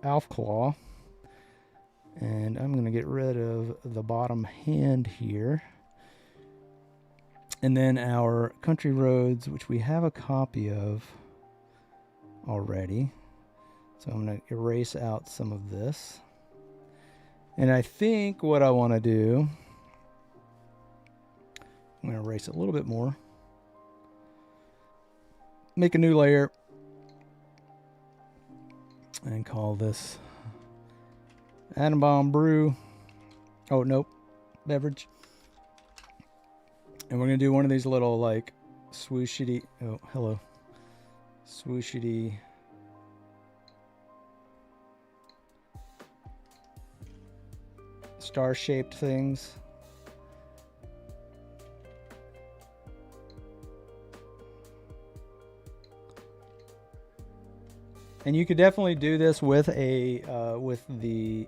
Alf Claw. And I'm going to get rid of the bottom hand here. And then our Country Roads, which we have a copy of already. So I'm going to erase out some of this. And I think what I want to do, I'm going to erase it a little bit more. Make a new layer. And call this Atom Bomb Brew. Oh, nope. Beverage. And we're going to do one of these little, like, swooshity. Oh, hello. Swooshity. Star-shaped things. And you could definitely do this with a with the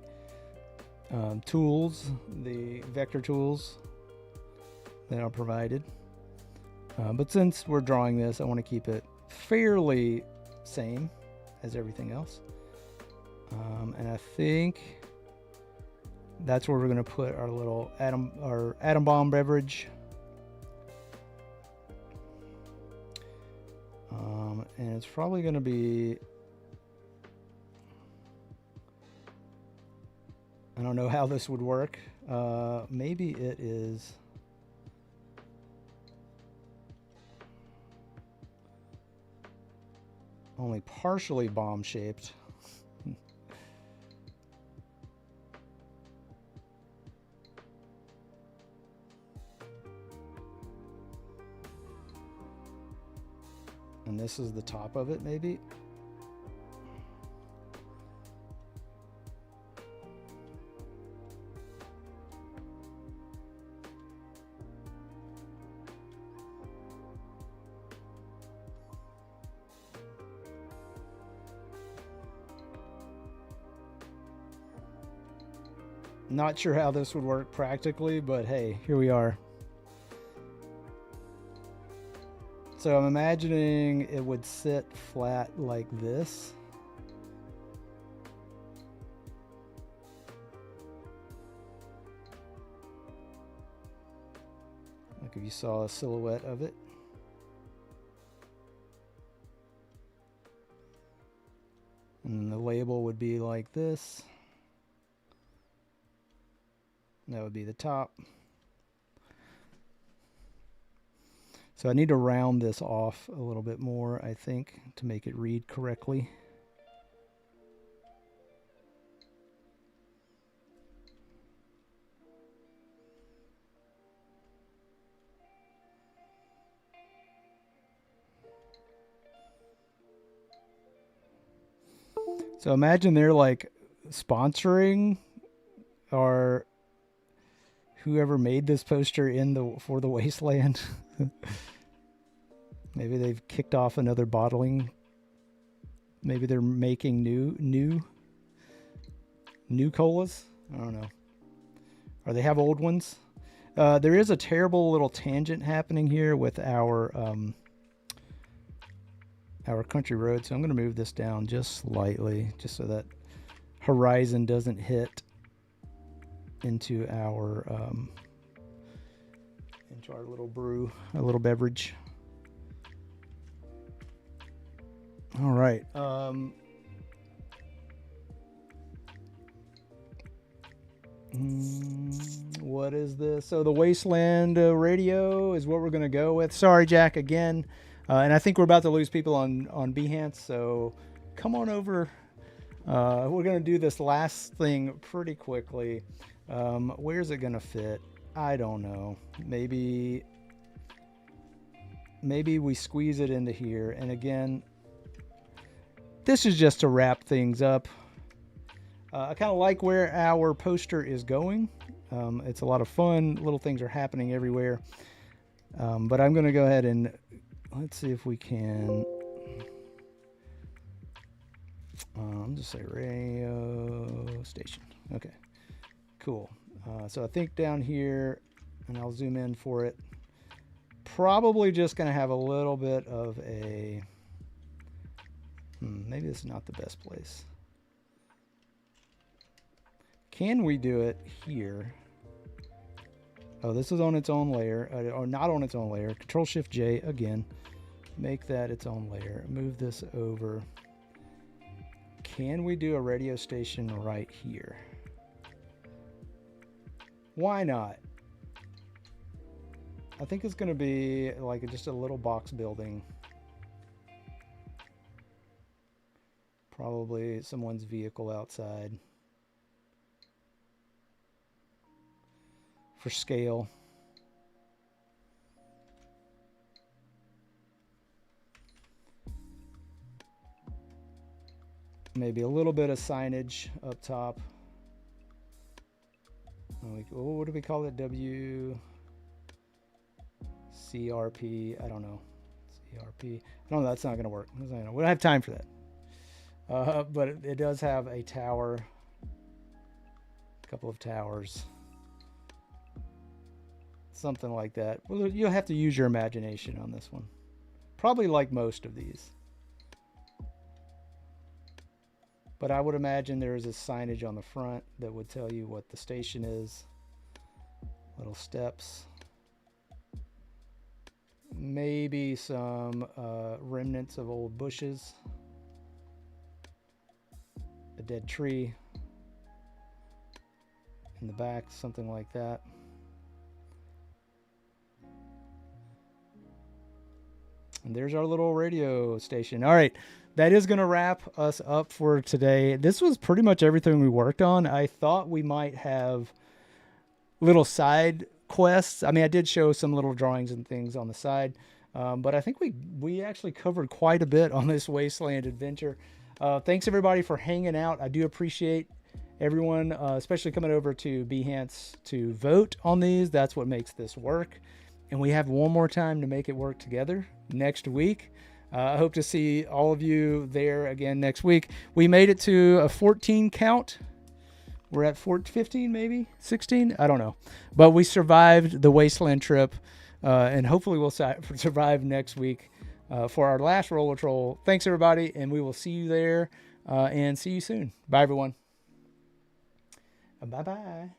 tools, the vector tools that are provided. But since we're drawing this, I want to keep it fairly same as everything else. And I think that's where we're going to put our little atom bomb beverage. And it's probably going to be, I don't know how this would work. Maybe it is only partially bomb shaped. And this is the top of it, maybe. Not sure how this would work practically, but hey, here we are. So I'm imagining it would sit flat like this. Like if you saw a silhouette of it. And the label would be like this. That would be the top. So I need to round this off a little bit more, I think, to make it read correctly. So imagine they're like sponsoring or whoever made this poster for the Wasteland. Maybe they've kicked off another bottling. Maybe they're making new colas. I don't know. Or they have old ones. There is a terrible little tangent happening here with our country road. So I'm going to move this down just slightly, just so that horizon doesn't hit into our little brew, our little beverage. All right. What is this? So the Wasteland radio is what we're going to go with. Sorry, Jack, again. And I think we're about to lose people on Behance, so come on over. We're going to do this last thing pretty quickly. Where's it going to fit? I don't know. Maybe we squeeze it into here. And again, this is just to wrap things up. I kind of like where our poster is going. It's a lot of fun. Little things are happening everywhere. But I'm going to go ahead and let's see if we can. Just say radio station. Okay, cool. So I think down here, and I'll zoom in for it. Probably just going to have a little bit of a. Maybe this is not the best place. Can we do it here? Oh, this is on its own layer, or not on its own layer. Control Shift J again. Make that its own layer. Move this over. Can we do a radio station right here? Why not? I think it's going to be like just a little box building. Probably someone's vehicle outside. For scale. Maybe a little bit of signage up top. What do we call it? CRP. I don't know. CRP. No, that's not going to work. We don't have time for that. But it does have a tower. A couple of towers. Something like that. Well, you'll have to use your imagination on this one. Probably like most of these. But I would imagine there is a signage on the front that would tell you what the station is. Little steps. Maybe some remnants of old bushes. A dead tree. In the back, something like that. And there's our little radio station. All right, that is going to wrap us up for today. This was pretty much everything we worked on. I thought we might have little side quests. I mean, I did show some little drawings and things on the side, but I think we actually covered quite a bit on this Wasteland adventure. Thanks everybody for hanging out. I do appreciate everyone, especially coming over to Behance to vote on these. That's what makes this work. And we have one more time to make it work together next week. I hope to see all of you there again next week. We made it to a 14 count. We're at 15, maybe 16. I don't know. But we survived the Wasteland trip. And hopefully we'll survive next week for our last roller troll. Thanks, everybody. And we will see you there and see you soon. Bye, everyone. Bye-bye.